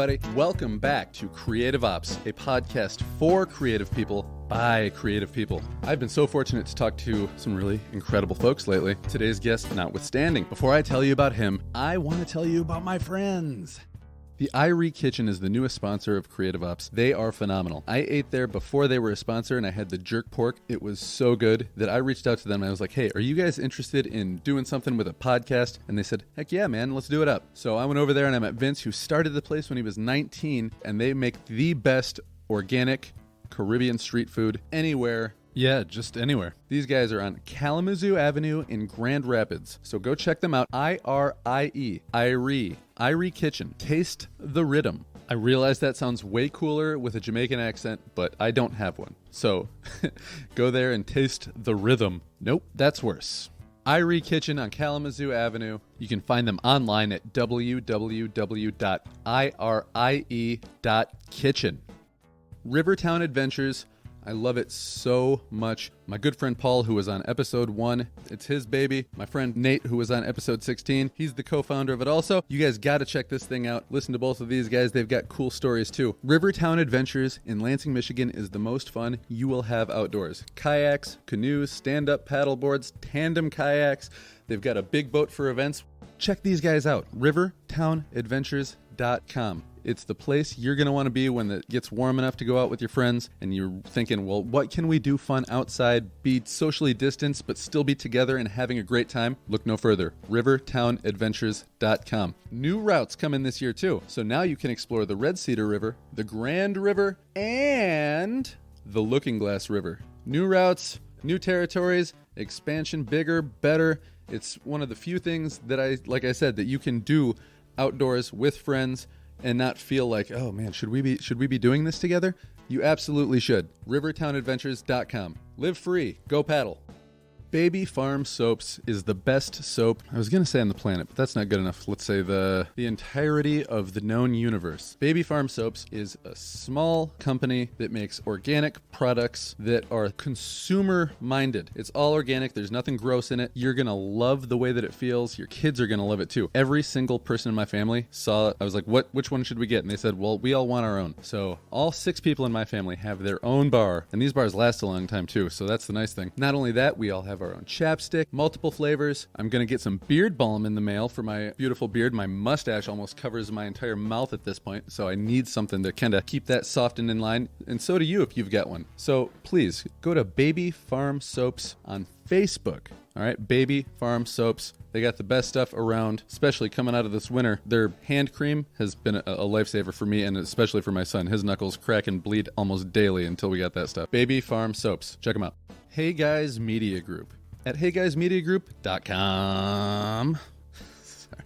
everybody. Welcome back to Creative Ops, a podcast for creative people by creative people. I've been so fortunate to talk to some really incredible folks lately, today's guest notwithstanding. Before I tell you about him, I want to tell you about my friends. The Irie Kitchen is the newest sponsor of Creative Ops. They are phenomenal. I ate there before they were a sponsor, and I had the jerk pork. It was so good that I reached out to them and I was like, hey, are you guys interested in doing something with a podcast? And they said, heck yeah, man, let's do it up. So I went over there and I met Vince, who started the place when he was 19, and they make the best organic Caribbean street food anywhere. Yeah, just anywhere. These guys are on Kalamazoo Avenue in Grand Rapids. So go check them out. Irie. Irie Kitchen. Taste the rhythm. I realize that sounds way cooler with a Jamaican accent, but I don't have one. So go there and taste the rhythm. Nope, that's worse. Irie Kitchen on Kalamazoo Avenue. You can find them online at www.irie.kitchen. Rivertown Adventures. I love it so much. My good friend Paul, who was on episode 1, it's his baby. My friend Nate, who was on episode 16, he's the co-founder of it also. You guys got to check this thing out. Listen to both of these guys. They've got cool stories too. Rivertown Adventures in Lansing, Michigan is the most fun you will have outdoors. Kayaks, canoes, stand-up paddleboards, tandem kayaks. They've got a big boat for events. Check these guys out. rivertownadventures.com. It's the place you're going to want to be when it gets warm enough to go out with your friends and you're thinking, well, what can we do fun outside, be socially distanced, but still be together and having a great time? Look no further. rivertownadventures.com. New routes come in this year too. So now you can explore the Red Cedar River, the Grand River, and the Looking Glass River. New routes, new territories, expansion, bigger, better. It's one of the few things that like I said, that you can do outdoors with friends and not feel like, oh man, should we be doing this together? You absolutely should. rivertownadventures.com. Live free. Go paddle. Baby Farm Soaps is the best soap, I was going to say on the planet, but that's not good enough. Let's say the entirety of the known universe. Baby Farm Soaps is a small company that makes organic products that are consumer-minded. It's all organic. There's nothing gross in it. You're going to love the way that it feels. Your kids are going to love it too. Every single person in my family saw it. I was like, which one should we get? And they said, well, we all want our own. So all 6 people in my family have their own bar, and these bars last a long time too, so that's the nice thing. Not only that, we all have our own chapstick, multiple flavors. I'm going to get some beard balm in the mail for my beautiful beard. My mustache almost covers my entire mouth at this point, so I need something to kind of keep that soft and in line, and so do you if you've got one. So please go to Baby Farm Soaps on Facebook. All right, Baby Farm Soaps. They got the best stuff around, especially coming out of this winter. Their hand cream has been a lifesaver for me, and especially for my son. His knuckles crack and bleed almost daily until we got that stuff. Baby Farm Soaps. Check them out. Hey Guys Media Group at heyguysmediagroup.com. Sorry.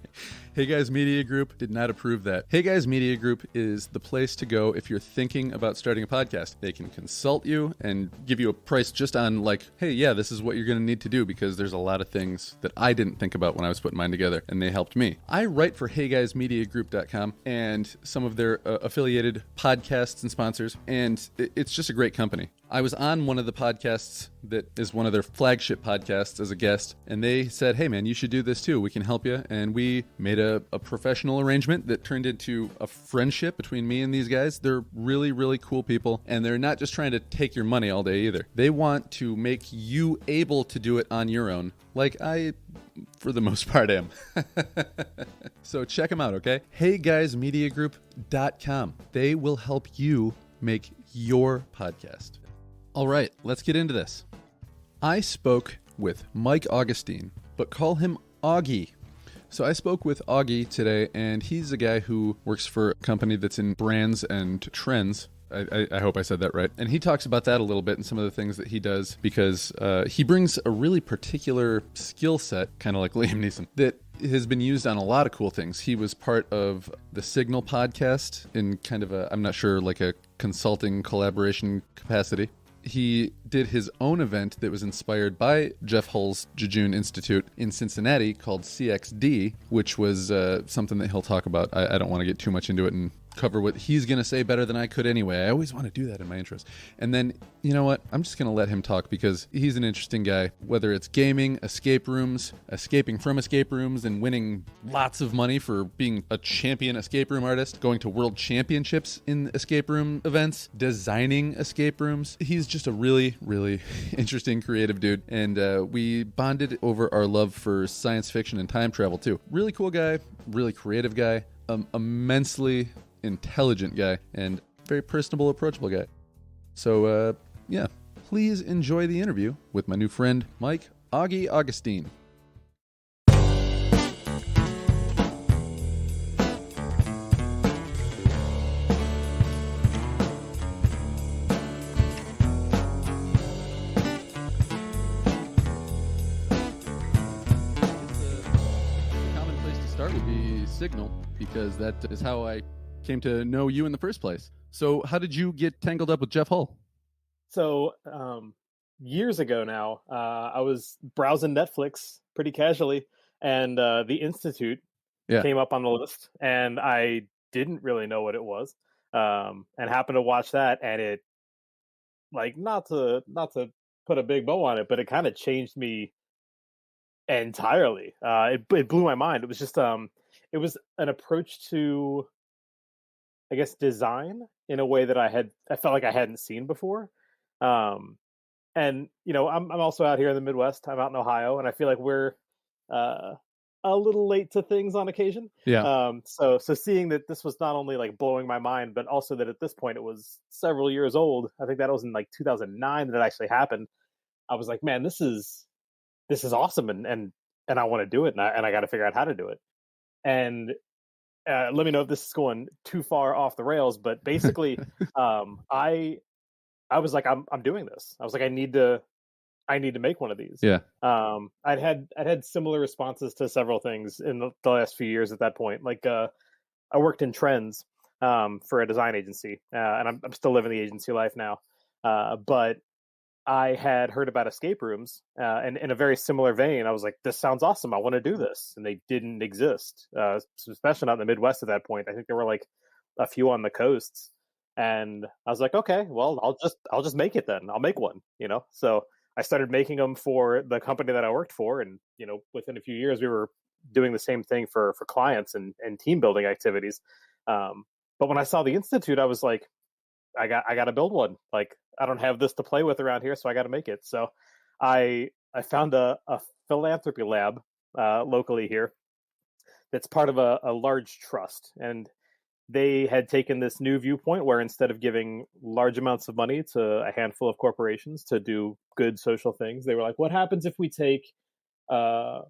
Hey Guys Media Group did not approve that. Hey Guys Media Group is the place to go if you're thinking about starting a podcast. They can consult you and give you a price just on like, hey, yeah, this is what you're going to need to do, because there's a lot of things that I didn't think about when I was putting mine together, and they helped me. I write for heyguysmediagroup.com and some of their affiliated podcasts and sponsors, and it's just a great company. I was on one of the podcasts that is one of their flagship podcasts as a guest, and they said, hey man, you should do this too. We can help you. And we made a professional arrangement that turned into a friendship between me and these guys. They're really, really cool people, and they're not just trying to take your money all day either. They want to make you able to do it on your own, like I, for the most part, am. So check them out, okay? heyguysmediagroup.com. They will help you make your podcast. All right, let's get into this. I spoke with Mike Augustine, but call him Auggie. So I spoke with Auggie today, and he's a guy who works for a company that's in brands and trends. I hope I said that right. And he talks about that a little bit and some of the things that he does, because he brings a really particular skill set, kind of like Liam Neeson, that has been used on a lot of cool things. He was part of the SYGNYL podcast in kind of I'm not sure, like a consulting collaboration capacity. He did his own event that was inspired by Jeff Hull's Jejune Institute in Cincinnati called CXD, which was something that he'll talk about. I don't want to get too much into it and cover what he's going to say better than I could anyway. I always want to do that in my intros. And then, you know what? I'm just going to let him talk because he's an interesting guy. Whether it's gaming, escape rooms, escaping from escape rooms, and winning lots of money for being a champion escape room artist, going to world championships in escape room events, designing escape rooms. He's just a really, really interesting, creative dude. And we bonded over our love for science fiction and time travel too. Really cool guy, really creative guy, immensely intelligent guy, and very personable, approachable guy. So, yeah, please enjoy the interview with my new friend, Mike Auggie Augustine. SYGNYL, because that is how I came to know you in the first place. So how did you get tangled up with Jeff Hull? So years ago now, I was browsing Netflix pretty casually, and The Institute came up on the list, and I didn't really know what it was, and happened to watch that, and it, like, not to put a big bow on it, but it kind of changed me entirely. It blew my mind. It was just it was an approach to, I guess, design in a way that I felt like I hadn't seen before. And you know, I'm also out here in the Midwest. I'm out in Ohio, and I feel like we're a little late to things on occasion. Yeah. So seeing that this was not only like blowing my mind, but also that at this point it was several years old. I think that was in like 2009 that it actually happened. I was like, man, this is awesome, and I want to do it, and I got to figure out how to do it. And let me know if this is going too far off the rails, but basically, I was like, I'm doing this. I was like, I need to make one of these. Yeah. I'd had similar responses to several things in the last few years at that point. Like, I worked in trends for a design agency, and I'm still living the agency life now. But I had heard about escape rooms, and in a very similar vein, I was like, this sounds awesome. I want to do this. And they didn't exist, especially not in the Midwest at that point. I think there were like a few on the coasts. And I was like, okay, well, I'll just make it then. I'll make one, you know? So I started making them for the company that I worked for. And, you know, within a few years, we were doing the same thing for clients and team building activities. But when I saw the Institute, I was like, I got to build one. Like, I don't have this to play with around here, so I got to make it. So I found a philanthropy lab locally here that's part of a large trust. And they had taken this new viewpoint where instead of giving large amounts of money to a handful of corporations to do good social things, they were like, what happens if we take a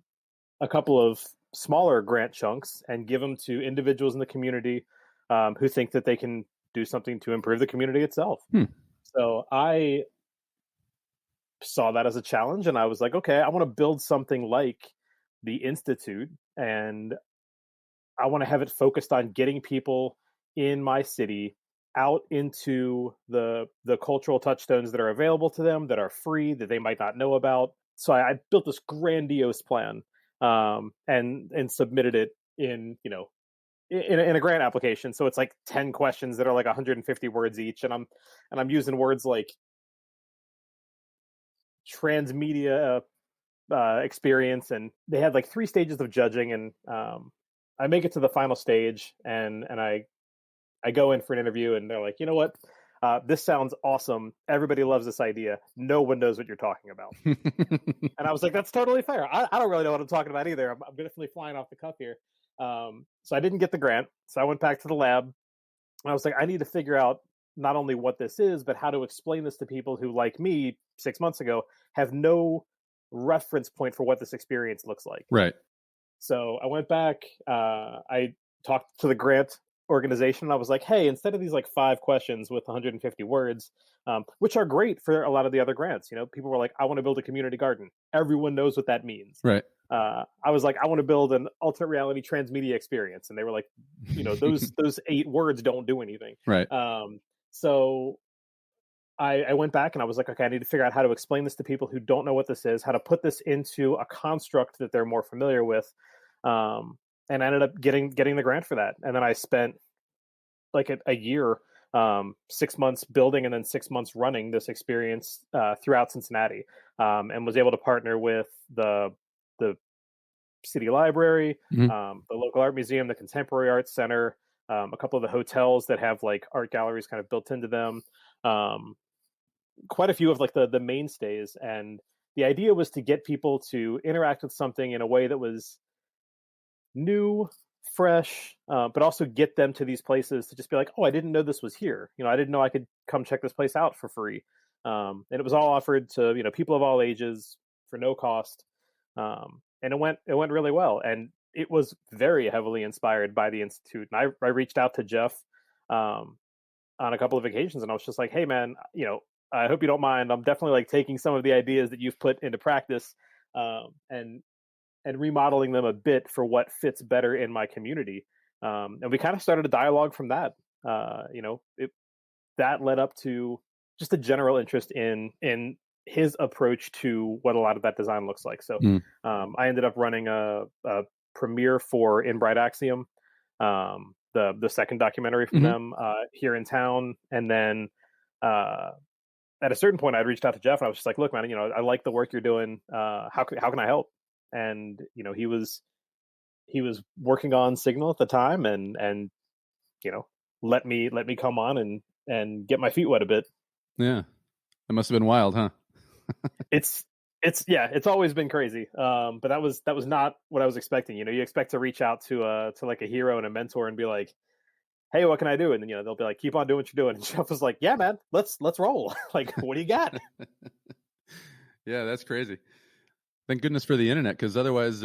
couple of smaller grant chunks and give them to individuals in the community who think that they can do something to improve the community itself. So I saw that as a challenge, and I was like, okay, I want to build something like the Institute, and I want to have it focused on getting people in my city out into the cultural touchstones that are available to them, that are free, that they might not know about. So I built this grandiose plan, and submitted it in, you know, in a grant application. So it's like 10 questions that are like 150 words each. And I'm using words like transmedia experience. And they had like 3 stages of judging. And I make it to the final stage, and I go in for an interview, and they're like, you know what? This sounds awesome. Everybody loves this idea. No one knows what you're talking about. And I was like, that's totally fair. I don't really know what I'm talking about either. I'm definitely flying off the cuff here. So I didn't get the grant. So I went back to the lab, and I was like, I need to figure out not only what this is, but how to explain this to people who, like me 6 months ago, have no reference point for what this experience looks like. Right. So I went back, I talked to the grant organization. I was like, hey, instead of these like 5 questions with 150 words, which are great for a lot of the other grants, you know, people were like, I want to build a community garden. Everyone knows what that means. Right. I was like, I want to build an alternate reality transmedia experience. And they were like, you know, those 8 words don't do anything. Right. So I went back, and I was like, okay, I need to figure out how to explain this to people who don't know what this is, how to put this into a construct that they're more familiar with. And I ended up getting the grant for that. And then I spent like a year, 6 months building and then 6 months running this experience throughout Cincinnati, and was able to partner with the city library, Mhm. the local art museum, the Contemporary Arts Center, a couple of the hotels that have like art galleries kind of built into them, um, quite a few of like the mainstays. And the idea was to get people to interact with something in a way that was new, fresh, but also get them to these places to just be like, oh, I didn't know this was here. I didn't know I could come check this place out for free. And it was all offered to people of all ages for no cost, and it went really well. And it was very heavily inspired by the institute. And I reached out to Jeff um, on a couple of occasions, and I was just like, hey, man, I hope you don't mind. I'm definitely like taking some of the ideas that you've put into practice, and remodeling them a bit for what fits better in my community. And we kind of started a dialogue from that. That led up to just a general interest in his approach to what a lot of that design looks like. So Mm. I ended up running a premiere for In Bright Axiom, the second documentary from Mhm. them here in town. And then at a certain point, I'd reached out to Jeff and I was just like, look, man, I like the work you're doing. How can I help? And he was working on SYGNYL at the time, and you know let me come on and get my feet wet a bit. Yeah. That must have been wild, huh? It's it's always been crazy, but that was not what I was expecting. You expect to reach out to like a hero and a mentor and be like, hey, what can I do? And then they'll be like, keep on doing what you're doing. And Jeff was like, yeah, man, let's roll. Like, what do you got? Yeah, that's crazy. Thank goodness for the internet, because otherwise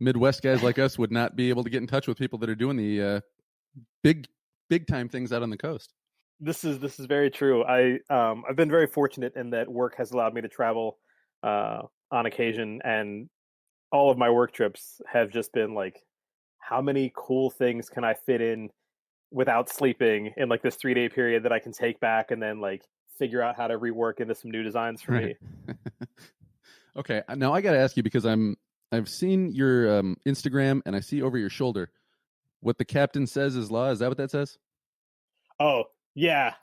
Midwest guys like us would not be able to get in touch with people that are doing the big time things out on the coast. This is very true. I've been very fortunate in that work has allowed me to travel on occasion, and all of my work trips have just been like, how many cool things can I fit in without sleeping in like this 3-day period that I can take back and then like figure out how to rework into some new designs for me. Okay, now I got to ask you, because I've seen your Instagram, and I see over your shoulder what the captain says is law. Is that what that says? Oh yeah,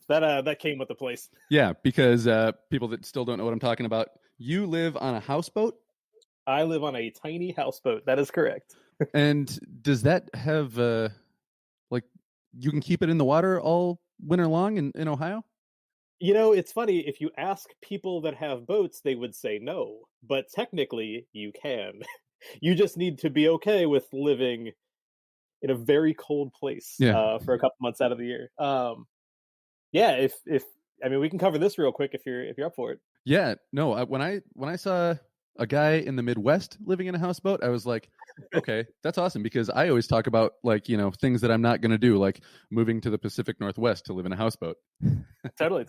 that came with the place. Yeah, because people that still don't know what I'm talking about, you live on a houseboat. I live on a tiny houseboat. That is correct. And does that have like, you can keep it in the water all winter long in Ohio? It's funny, if you ask people that have boats, they would say no, but technically you can. You just need to be okay with living in a very cold place Yeah. for a couple months out of the year. Yeah, if I mean, we can cover this real quick if you're up for it. Yeah, no. When I saw a guy in the Midwest living in a houseboat, I was like, okay, that's awesome, because I always talk about like things that I'm not going to do, like moving to the Pacific Northwest to live in a houseboat. Totally.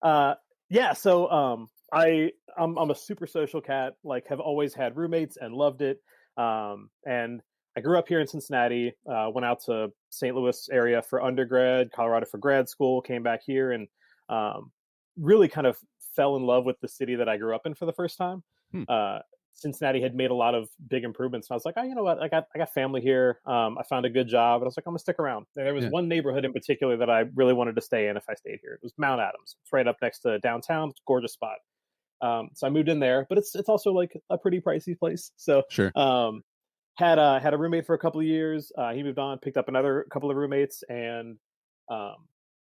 Uh, yeah. So I'm a super social cat. Like, have always had roommates and loved it. And I grew up here in Cincinnati. Went out to St. Louis area for undergrad, Colorado for grad school. Came back here and really kind of fell in love with the city that I grew up in for the first time. Hmm. Cincinnati had made a lot of big improvements, and I was like, oh, you know what? I got family here. I found a good job, and I was like, I'm gonna stick around. And there was Yeah. one neighborhood in particular that I really wanted to stay in if I stayed here. It was Mount Adams. It's right up next to downtown. It's a gorgeous spot. So I moved in there, but it's also like a pretty pricey place. So Sure. had a roommate for a couple of years. He moved on, picked up another couple of roommates, and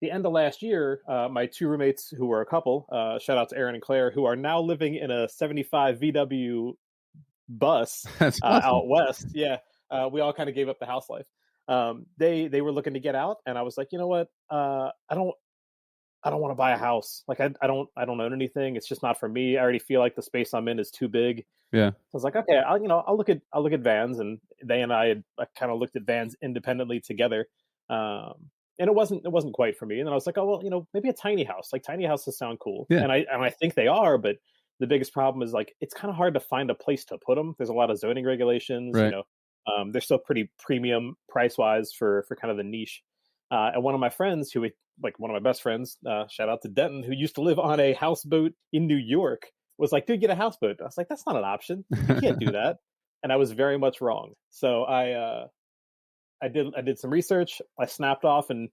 the end of last year, my two roommates, who were a couple, shout out to Aaron and Claire, who are now living in a 75 VW bus That's awesome. out west. Yeah, we all kind of gave up the house life. They were looking to get out, and I was like, you know what? I don't want to buy a house. Like, I don't own anything. It's just not for me. I already feel like the space I'm in is too big. Yeah. So I was like, okay, I'll look at vans, and they and I kind of looked at vans independently together. And it wasn't quite for me. And then I was like, oh well, maybe a tiny house. Like, tiny houses sound cool, Yeah. and I think they are. But the biggest problem is like it's kind of hard to find a place to put them. There's a lot of zoning regulations. Right. They're still pretty premium price wise for kind of the niche. And one of my friends, one of my best friends, shout out to Denton, who used to live on a houseboat in New York, was like, dude, get a houseboat. I was like, that's not an option. You can't do that. And I was very much wrong. So I I did some research. I snapped off and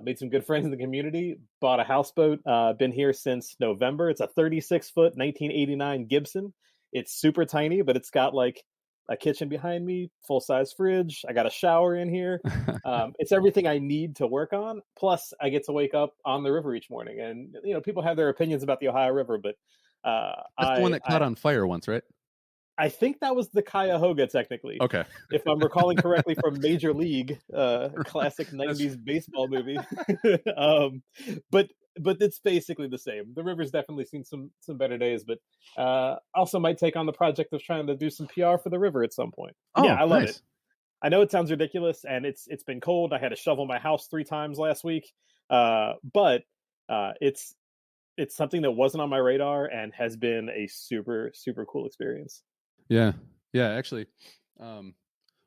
made some good friends in the community. Bought a houseboat. Been here since November. It's a 36-foot 1989 Gibson. It's super tiny, but it's got like a kitchen behind me, full-size fridge. I got a shower in here. It's everything I need to work on. Plus, I get to wake up on the river each morning. And people have their opinions about the Ohio River, but that's the one that caught on fire once, right? I think that was the Cuyahoga, technically. Okay. If I'm recalling correctly from Major League, classic 90s baseball movie. But it's basically the same. The river's definitely seen some better days, but also might take on the project of trying to do some PR for the river at some point. Oh, yeah, I love nice. it. I know it sounds ridiculous, and it's been cold. I had to shovel my house 3 times last week, but it's something that wasn't on my radar and has been a super, super cool experience. Yeah. Actually, one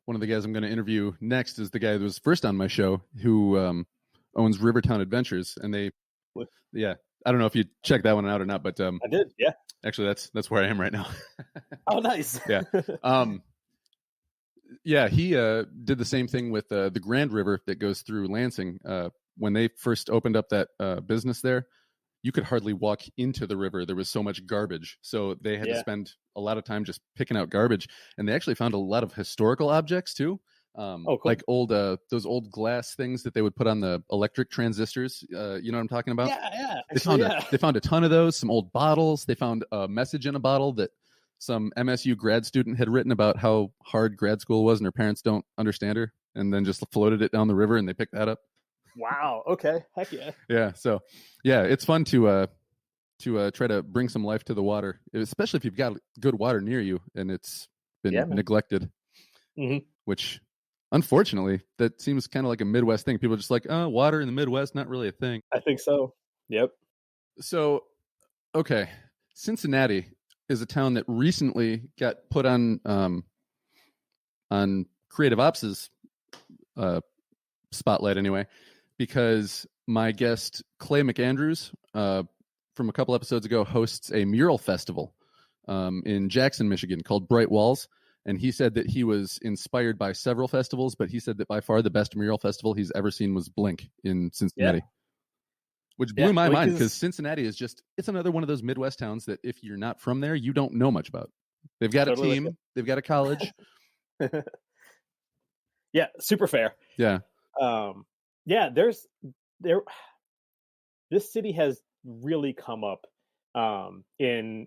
of the guys I'm going to interview next is the guy that was first on my show, who owns Rivertown Adventures, and I don't know if you checked that one out or not, but I did. Yeah. Actually, that's where I am right now. Oh, nice. Yeah. He did the same thing with the Grand River that goes through Lansing. When they first opened up that business there, you could hardly walk into the river. There was so much garbage. So they had to spend a lot of time just picking out garbage. And they actually found a lot of historical objects too. Cool. Like those old glass things that they would put on the electric transistors. You know what I'm talking about? Yeah. They found a ton of those, some old bottles. They found a message in a bottle that some MSU grad student had written about how hard grad school was and her parents don't understand her, and then just floated it down the river, and they picked that up. Wow. Okay. Heck yeah. Yeah. So, it's fun to try to bring some life to the water, especially if you've got good water near you and it's been neglected. Mm-hmm. Which, unfortunately, that seems kind of like a Midwest thing. People are just like, water in the Midwest, not really a thing. I think so. Yep. So, okay, Cincinnati is a town that recently got put on Creative Ops' spotlight anyway, because my guest Clay McAndrews from a couple episodes ago hosts a mural festival in Jackson, Michigan called Bright Walls. And he said that he was inspired by several festivals, but he said that by far the best mural festival he's ever seen was Blink in Cincinnati. Yeah. Which blew my mind, because Cincinnati is it's another one of those Midwest towns that if you're not from there, you don't know much about. They've got a team. They've got a college. Yeah, super fair. Yeah. This city has really come up in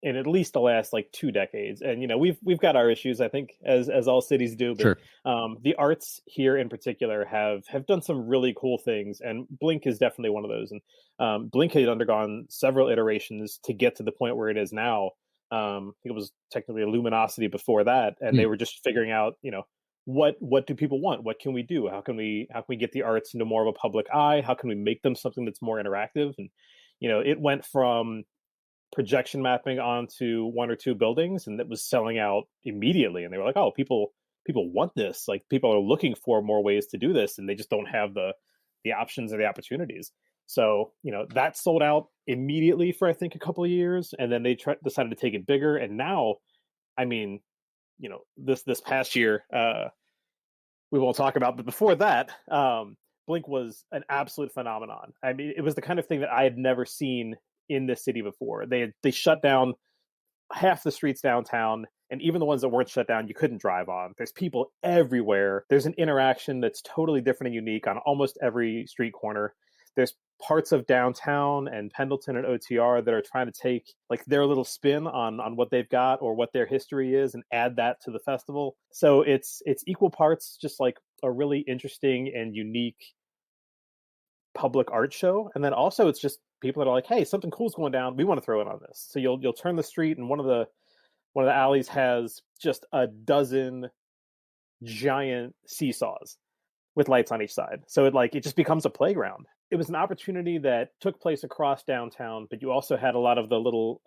at least the last 2 decades, and we've got our issues, I think, as all cities do, but sure. The arts here in particular have done some really cool things, and Blink is definitely one of those. And Blink had undergone several iterations to get to the point where it is now. I think it was technically a Luminosity before that, and they were just figuring out, what do people want? What can we do? How can we get the arts into more of a public eye? How can we make them something that's more interactive? And it went from projection mapping onto 1 or 2 buildings, and it was selling out immediately. And they were like, "Oh, people want this. People are looking for more ways to do this, and they just don't have the options or the opportunities." So that sold out immediately for I think a couple of years, and then they decided to take it bigger. And now, I mean, this past year, we won't talk about, but before that, Blink was an absolute phenomenon. I mean, it was the kind of thing that I had never seen in this city before. They shut down half the streets downtown, and even the ones that weren't shut down, you couldn't drive on. There's people everywhere. There's an interaction that's totally different and unique on almost every street corner. There's parts of downtown and Pendleton and OTR that are trying to take their little spin on what they've got or what their history is and add that to the festival. So it's equal parts just a really interesting and unique public art show, and then also it's just people that are like, "Hey, something cool's going down. We want to throw in on this." So you'll turn the street, and one of the alleys has just a dozen giant seesaws with lights on each side. So it just becomes a playground. It was an opportunity that took place across downtown, but you also had a lot of the little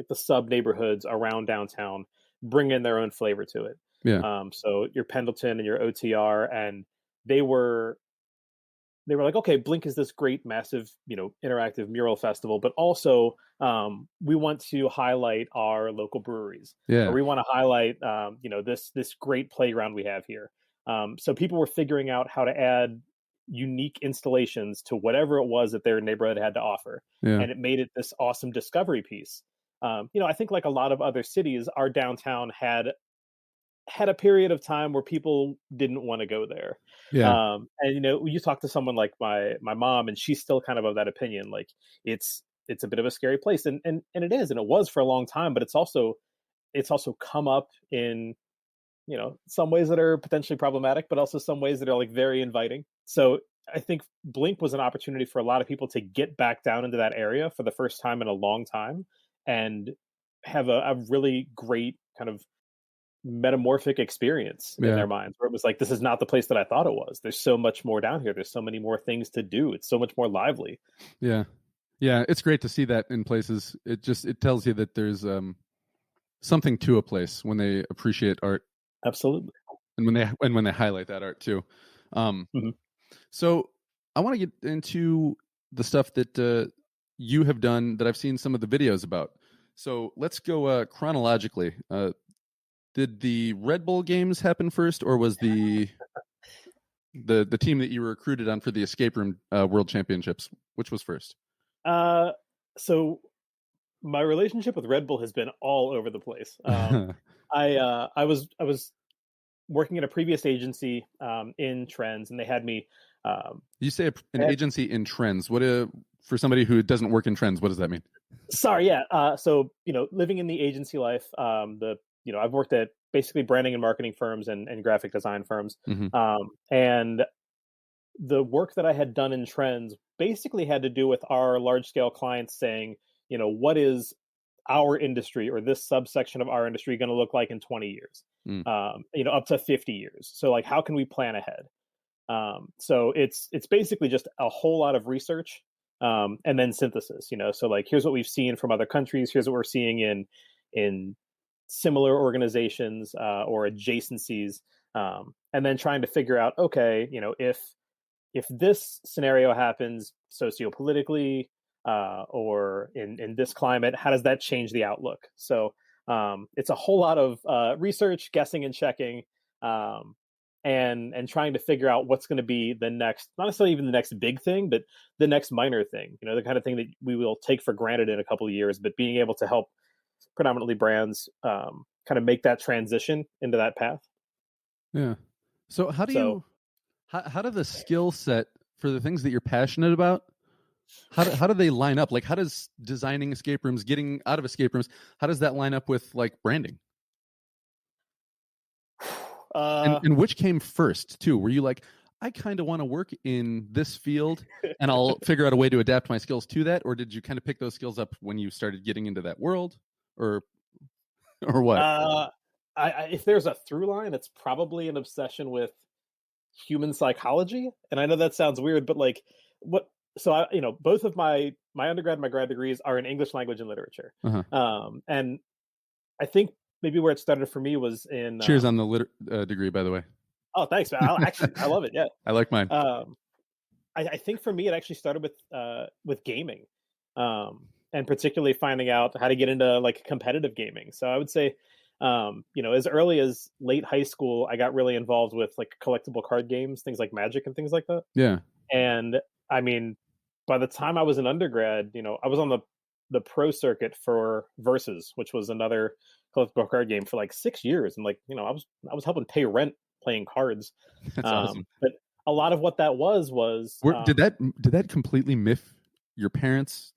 the sub neighborhoods around downtown bring in their own flavor to it. Yeah. So your Pendleton and your OTR, and they were like, okay, Blink is this great, massive, interactive mural festival, but also we want to highlight our local breweries. Yeah. Or we want to highlight, this great playground we have here. So people were figuring out how to add unique installations to whatever it was that their neighborhood had to offer. Yeah. And it made it this awesome discovery piece. I think like a lot of other cities, our downtown had a period of time where people didn't want to go there. Yeah. And you talk to someone like my mom, and she's still kind of that opinion. Like it's a bit of a scary place, and it is, and it was for a long time. But it's also come up in some ways that are potentially problematic, but also some ways that are like very inviting. So I think Blink was an opportunity for a lot of people to get back down into that area for the first time in a long time, and have a really great kind of metamorphic experience in their minds, where it was like, this is not the place that I thought it was. There's so much more down here. There's so many more things to do. It's so much more lively. Yeah. It's great to see that in places. It tells you that there's something to a place when they appreciate art. Absolutely. And when they highlight that art too. So I want to get into the stuff that you have done that I've seen some of the videos about. So let's go chronologically. Did the Red Bull games happen first, or was the team that you were recruited on for the Escape Room World Championships, which was first? So my relationship with Red Bull has been all over the place. I was working at a previous agency in Trends, and they had me. You say an agency in Trends. What for somebody who doesn't work in Trends, what does that mean? Sorry, yeah. So living in the agency life, I've worked at basically branding and marketing firms and graphic design firms. And the work that I had done in Trends basically had to do with our large scale clients saying, what is our industry or this subsection of our industry going to look like in 20 years, up to 50 years. So like, how can we plan ahead? So it's basically just a whole lot of research and then synthesis, so like, here's what we've seen from other countries. Here's what we're seeing in similar organizations or adjacencies, and then trying to figure out, okay, if this scenario happens sociopolitically or in this climate, how does that change the outlook? So it's a whole lot of research, guessing and checking, and trying to figure out what's going to be the next, not necessarily even the next big thing, but the next minor thing, the kind of thing that we will take for granted in a couple of years, but being able to help predominantly brands kind of make that transition into that path. Yeah. So how do the skill set for the things that you're passionate about, how do they line up? Like, how does designing escape rooms, getting out of escape rooms, how does that line up with like branding? And which came first too? Were you like, I kind of want to work in this field and I'll figure out a way to adapt my skills to that? Or did you kind of pick those skills up when you started getting into that world? Or what? If there's a through line, it's probably an obsession with human psychology. And I know that sounds weird, but like so both of my undergrad and my grad degrees are in English language and literature. And I think maybe where it started for me was in cheers on the degree, by the way. Oh, thanks, man. I love it. Yeah. I like mine. I think for me, it actually started with gaming. And particularly finding out how to get into like competitive gaming. So I would say, as early as late high school, I got really involved with like collectible card games, things like Magic and things like that. Yeah. And I mean, by the time I was an undergrad, I was on the pro circuit for Versus, which was another collectible card game, for like 6 years. And like, I was helping pay rent playing cards. That's awesome. But a lot of what that was did that completely miff your parents?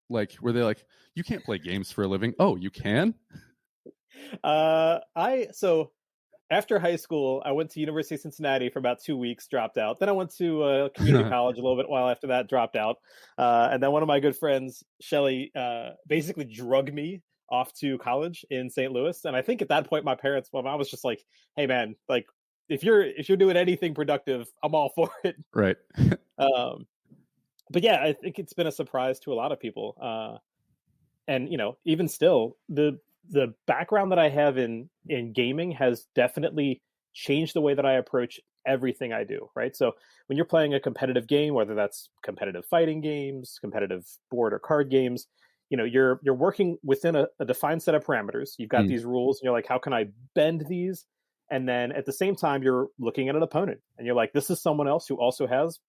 Like, were they like, you can't play games for a living? Oh, you can? So after high school, I went to University of Cincinnati for about 2 weeks, dropped out. Then I went to community college a little bit while after that, dropped out. And then one of my good friends, Shelly, basically drugged me off to college in St. Louis. And I think at that point, my mom was just like, hey man, like if you're doing anything productive, I'm all for it. Right. But yeah, I think it's been a surprise to a lot of people. And, even still, the background that I have in gaming has definitely changed the way that I approach everything I do, right? So when you're playing a competitive game, whether that's competitive fighting games, competitive board or card games, you're working within a defined set of parameters. You've got these rules and you're like, how can I bend these And then at the same time, you're looking at an opponent and you're like, this is someone else who also has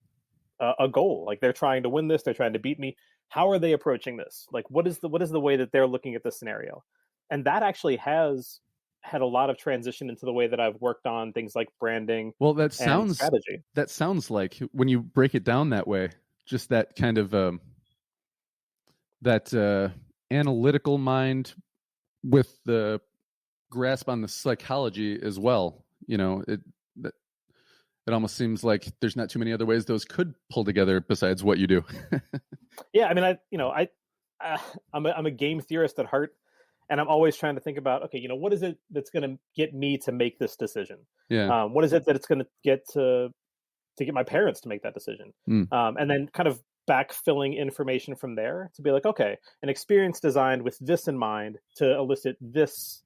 a goal. Like they're trying to win this. They're trying to beat me. How are they approaching this? Like, what is the way that they're looking at this scenario? And that actually has had a lot of transition into the way that I've worked on things like branding. Well, and strategy. That sounds like, when you break it down that way, just that kind of that analytical mind with the grasp on the psychology as well. It almost seems like there's not too many other ways those could pull together besides what you do. Yeah, I mean, I'm a game theorist at heart, and I'm always trying to think about, okay, what is it that's going to get me to make this decision? Yeah. What is it that it's going to get my parents to make that decision? And then kind of backfilling information from there to be like, okay, an experience designed with this in mind to elicit this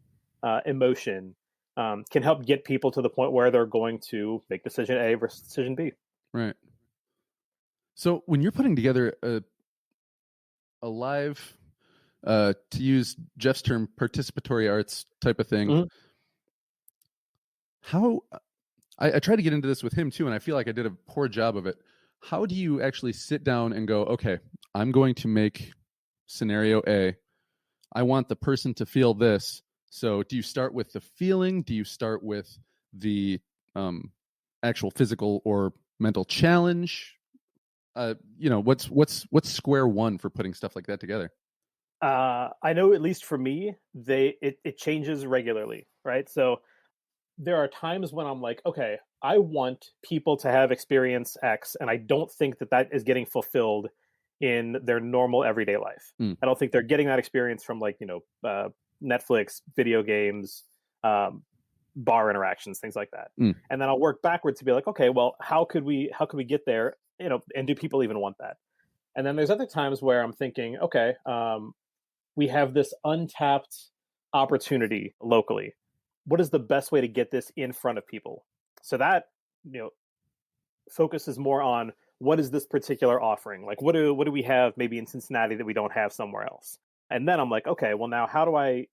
emotion can help get people to the point where they're going to make decision A versus decision B. Right. So when you're putting together a live, to use Jeff's term, participatory arts type of thing, how I tried to get into this with him too, and I feel like I did a poor job of it. How do you actually sit down and go, okay, I'm going to make scenario A. I want the person to feel this. So do you start with the feeling? Do you start with the actual physical or mental challenge? What's square one for putting stuff like that together? I know, at least for me, it changes regularly, right? So there are times when I'm like, okay, I want people to have experience X, and I don't think that is getting fulfilled in their normal everyday life. I don't think they're getting that experience from Netflix, video games, bar interactions, things like that. And then I'll work backwards to be like, okay, well, how could we get there? And do people even want that? And then there's other times where I'm thinking, okay, we have this untapped opportunity locally. What is the best way to get this in front of people? So that, focuses more on what is this particular offering? Like, what do we have maybe in Cincinnati that we don't have somewhere else? And then I'm like, okay, well, now how do I,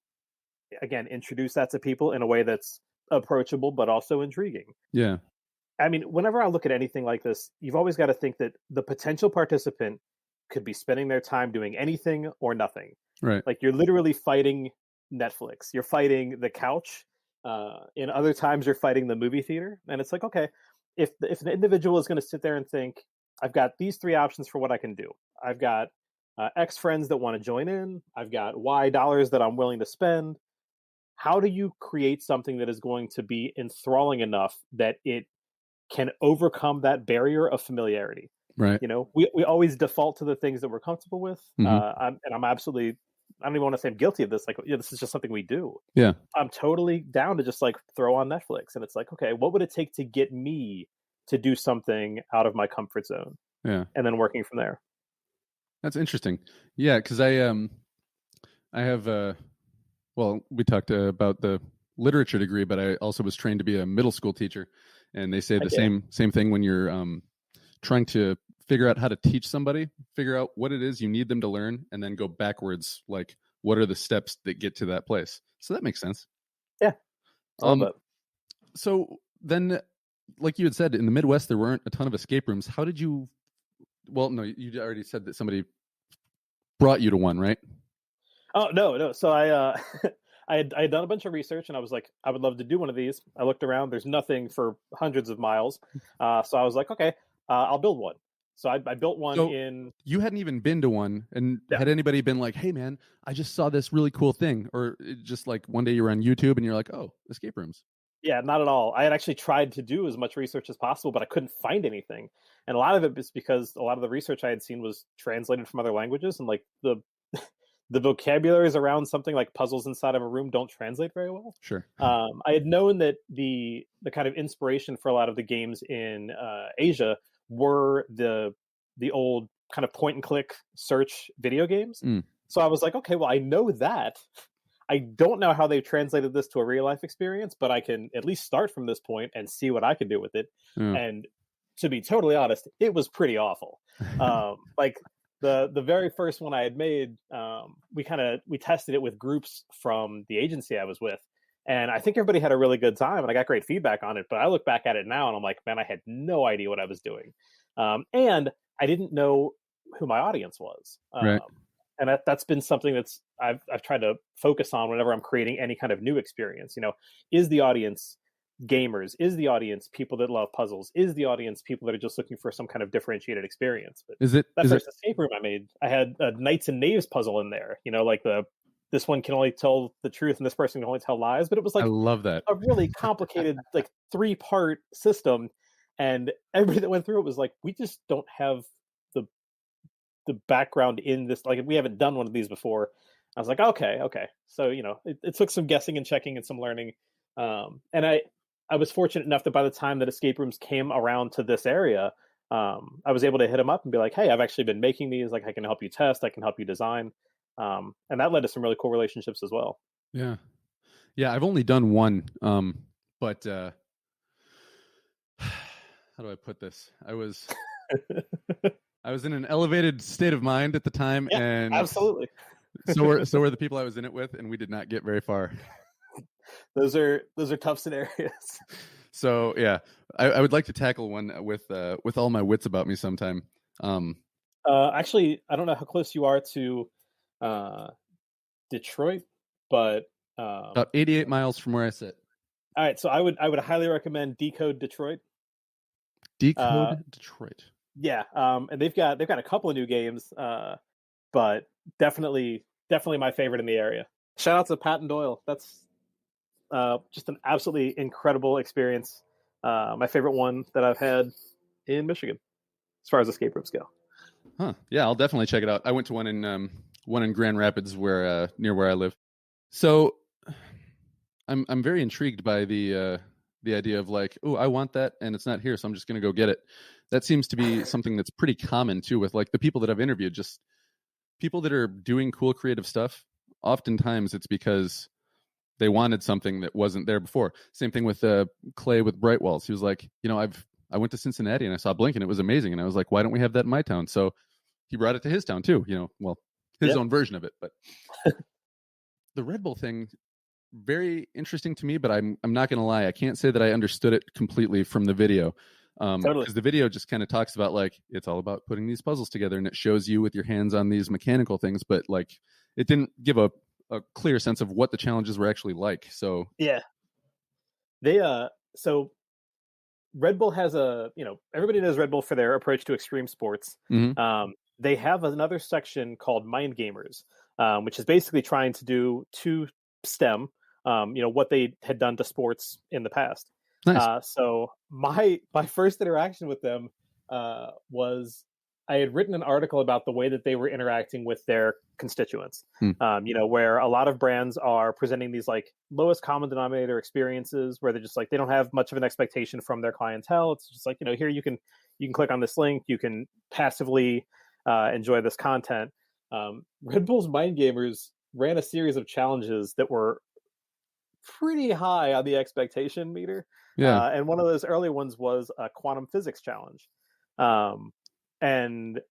again, introduce that to people in a way that's approachable, but also intriguing? Yeah. I mean, whenever I look at anything like this, you've always got to think that the potential participant could be spending their time doing anything or nothing. Right. Like, you're literally fighting Netflix. You're fighting the couch. In other times, you're fighting the movie theater. And it's like, okay, if an individual is going to sit there and think, I've got these three options for what I can do. I've got X friends that want to join in. I've got Y dollars that I'm willing to spend. How do you create something that is going to be enthralling enough that it can overcome that barrier of familiarity? Right. We always default to the things that we're comfortable with. I'm absolutely, I don't even want to say I'm guilty of this. Like, this is just something we do. Yeah. I'm totally down to just throw on Netflix. And it's like, okay, what would it take to get me to do something out of my comfort zone? Yeah. And then working from there. That's interesting. Yeah. Cause I have, we talked about the literature degree, but I also was trained to be a middle school teacher. And they say the same thing when you're trying to figure out how to teach somebody, figure out what it is you need them to learn, and then go backwards. Like, what are the steps that get to that place? So that makes sense. Yeah. So then, like you had said, in the Midwest, there weren't a ton of escape rooms. How did you, well, no, you already said that somebody brought you to one, right? Oh, no. So I had done a bunch of research, and I was like, I would love to do one of these. I looked around. There's nothing for hundreds of miles. So I was like, okay, I'll build one. So I built one in... You hadn't even been to one, and had anybody been like, hey, man, I just saw this really cool thing? Or just like one day you were on YouTube and you're like, oh, escape rooms. Yeah, not at all. I had actually tried to do as much research as possible, but I couldn't find anything. And a lot of it is because a lot of the research I had seen was translated from other languages, and like the vocabularies around something like puzzles inside of a room don't translate very well. Sure. I had known that the kind of inspiration for a lot of the games in Asia were the old kind of point and click search video games. So I was like, okay, well, I know that. I don't know how they've translated this to a real life experience, but I can at least start from this point and see what I can do with it. And to be totally honest, it was pretty awful. Like the very first one I had made, we tested it with groups from the agency I was with. And I think everybody had a really good time, and I got great feedback on it. But I look back at it now, and I'm like, man, I had no idea what I was doing, and I didn't know who my audience was. Right. And that's been something that's I've tried to focus on whenever I'm creating any kind of new experience. Is the audience gamers? Is the audience people that love puzzles? Is the audience people that are just looking for some kind of differentiated experience? But that first escape room I made, I had a knights and knaves puzzle in there. Like this one can only tell the truth and this person can only tell lies. But it was like, I love that, a really complicated like 3-part system, and everybody that went through it was like, we just don't have the background in this, like we haven't done one of these before. I was like, okay. So it took some guessing and checking and some learning, and I was fortunate enough that by the time that escape rooms came around to this area, I was able to hit them up and be like, hey, I've actually been making these, like I can help you test, I can help you design, and that led to some really cool relationships as well. Yeah I've only done one, but how do I put this? I was in an elevated state of mind at the time, yeah, and absolutely. so were the people I was in it with, and we did not get very far. Those are tough scenarios. So yeah, I would like to tackle one with all my wits about me sometime. Actually, I don't know how close you are to Detroit, but about 88 miles from where I sit. All right, so I would highly recommend Decode Detroit. Detroit. Yeah, and they've got a couple of new games, but definitely my favorite in the area. Shout out to Pat and Doyle. That's just an absolutely incredible experience. My favorite one that I've had in Michigan, as far as escape rooms go. Huh? Yeah, I'll definitely check it out. I went to one in Grand Rapids, where near where I live. So I'm very intrigued by the idea of like, oh, I want that, and it's not here, so I'm just going to go get it. That seems to be something that's pretty common too with like the people that I've interviewed, just people that are doing cool creative stuff. Oftentimes it's because they wanted something that wasn't there before. Same thing with Clay with Bright Walls. He was like, I went to Cincinnati and I saw Blink and it was amazing. And I was like, why don't we have that in my town? So he brought it to his town too, his own version of it. But the Red Bull thing, very interesting to me, but I'm not going to lie. I can't say that I understood it completely from the video. Totally. Because the video just kind of talks about like, it's all about putting these puzzles together, and it shows you with your hands on these mechanical things, but like it didn't give a clear sense of what the challenges were actually like. So yeah, they so Red Bull has everybody knows Red Bull for their approach to extreme sports. Mm-hmm. They have another section called Mind Gamers, which is basically trying to do to STEM, what they had done to sports in the past. Nice. So my first interaction with them was I had written an article about the way that they were interacting with their constituents. Where a lot of brands are presenting these like lowest common denominator experiences where they're just like, they don't have much of an expectation from their clientele. It's just like, here you can click on this link, you can passively enjoy this content. Red Bull's Mind Gamers ran a series of challenges that were pretty high on the expectation meter. Yeah. And one of those early ones was a quantum physics challenge. And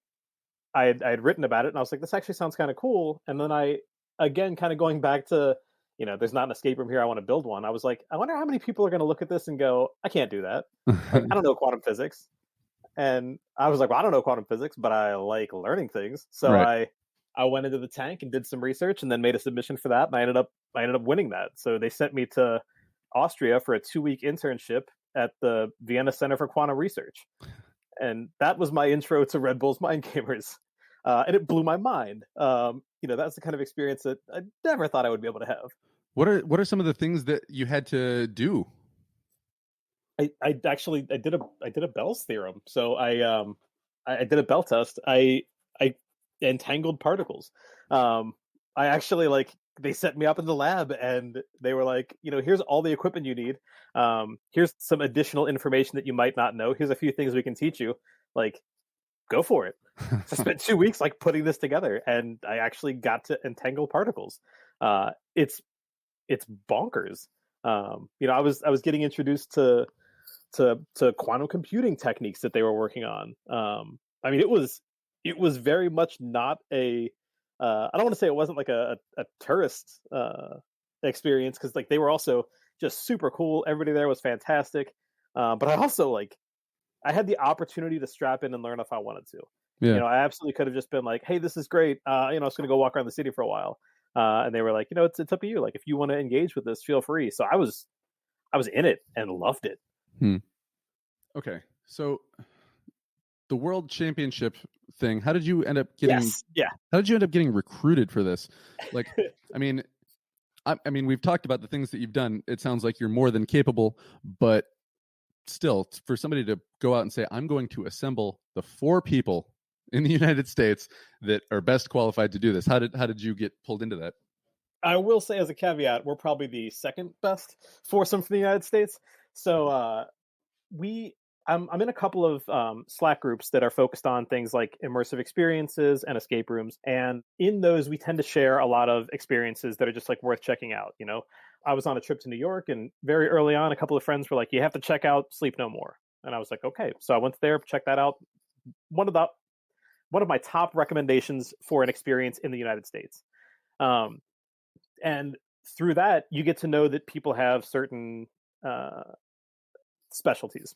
I had written about it, and I was like, this actually sounds kind of cool. And then I, again, kind of going back to, there's not an escape room here, I want to build one. I was like, I wonder how many people are going to look at this and go, I can't do that. Like, I don't know quantum physics. And I was like, well, I don't know quantum physics, but I like learning things. So right. I went into the tank and did some research and then made a submission for that. And I ended up winning that. So they sent me to Austria for a 2-week internship at the Vienna Center for Quantum Research. And that was my intro to Red Bull's Mind Gamers. And it blew my mind. That's the kind of experience that I never thought I would be able to have. What are some of the things that you had to do? I did a Bell's theorem. So I did a Bell test. I entangled particles. I actually they set me up in the lab and they were like, here's all the equipment you need. Here's some additional information that you might not know. Here's a few things we can teach you. Like, go for it. So I spent 2 weeks putting this together, and I actually got to entangle particles. It's bonkers. I was getting introduced to quantum computing techniques that they were working on. It was very much not a I don't want to say it wasn't like a tourist experience because like they were also just super cool. Everybody there was fantastic. But I also like I had the opportunity to strap in and learn if I wanted to. Yeah. You know, I absolutely could have just been like, "Hey, this is great. You know, I was going to go walk around the city for a while." And they were like, "You know, it's up to you. Like, if you want to engage with this, feel free." So I was in it and loved it. Okay, so the World Championship thing. How did you end up getting? Yes. Yeah. How did you end up getting recruited for this? Like, I mean, we've talked about the things that you've done. It sounds like you're more than capable, but still, for somebody to go out and say, "I'm going to assemble the 4 people in the United States that are best qualified to do this," how did you get pulled into that? I will say as a caveat, we're probably the second best foursome from the United States. So I'm in a couple of Slack groups that are focused on things like immersive experiences and escape rooms. And in those, we tend to share a lot of experiences that are just like worth checking out. You know, I was on a trip to New York, and very early on, a couple of friends were like, "You have to check out Sleep No More." And I was like, "Okay." So I went there, checked that out. One of my top recommendations for an experience in the United States. And through that, you get to know that people have certain specialties.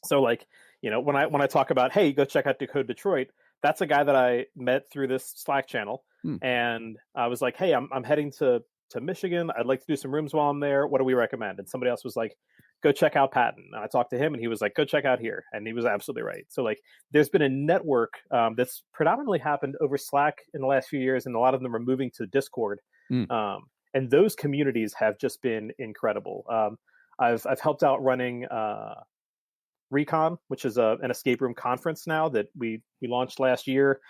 So like, you know, when I talk about, "Hey, go check out Decode Detroit," that's a guy that I met through this Slack channel. And I was like, "Hey, I'm heading to Michigan. I'd like to do some rooms while I'm there. What do we recommend?" And somebody else was like, "Go check out Patton." And I talked to him and he was like, "Go check out here." And he was absolutely right. So like, there's been a network that's predominantly happened over Slack in the last few years. And a lot of them are moving to Discord. And those communities have just been incredible. I've helped out running Recon, which is an escape room conference now that we launched last year.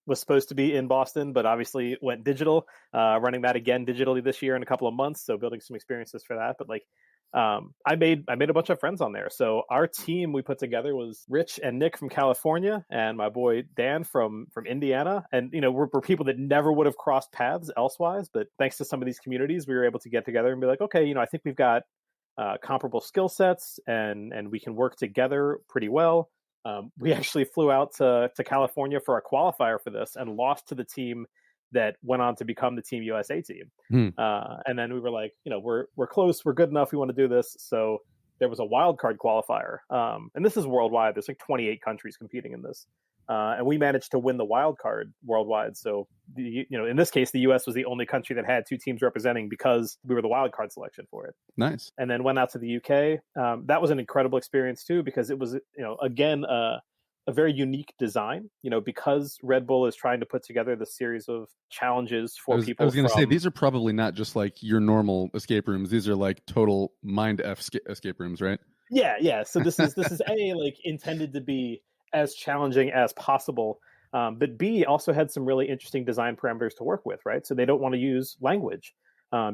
Was supposed to be in Boston, but obviously went digital. Running that again digitally this year in a couple of months, so building some experiences for that. But like, I made a bunch of friends on there. So our team we put together was Rich and Nick from California, and my boy Dan from Indiana. And you know, we're people that never would have crossed paths elsewise, but thanks to some of these communities, we were able to get together and be like, "Okay, you know, I think we've got comparable skill sets, and we can work together pretty well." We actually flew out to California for a qualifier for this and lost to the team that went on to become the Team USA team. And then we were like, you know, we're close, we're good enough, we want to do this. So there was a wild card qualifier, and this is worldwide. There's like 28 countries competing in this, and we managed to win the wild card worldwide. So you know, in this case, the US was the only country that had 2 teams representing because we were the wild card selection for it. Nice. And then went out to the UK. That was an incredible experience too, because it was, you know, again, a very unique design, you know, because Red Bull is trying to put together this series of challenges for people. I was going to say, these are probably not just like your normal escape rooms. These are like total mind F escape rooms, right? Yeah. So this is like intended to be as challenging as possible. But B also had some really interesting design parameters to work with, right? So they don't want to use language,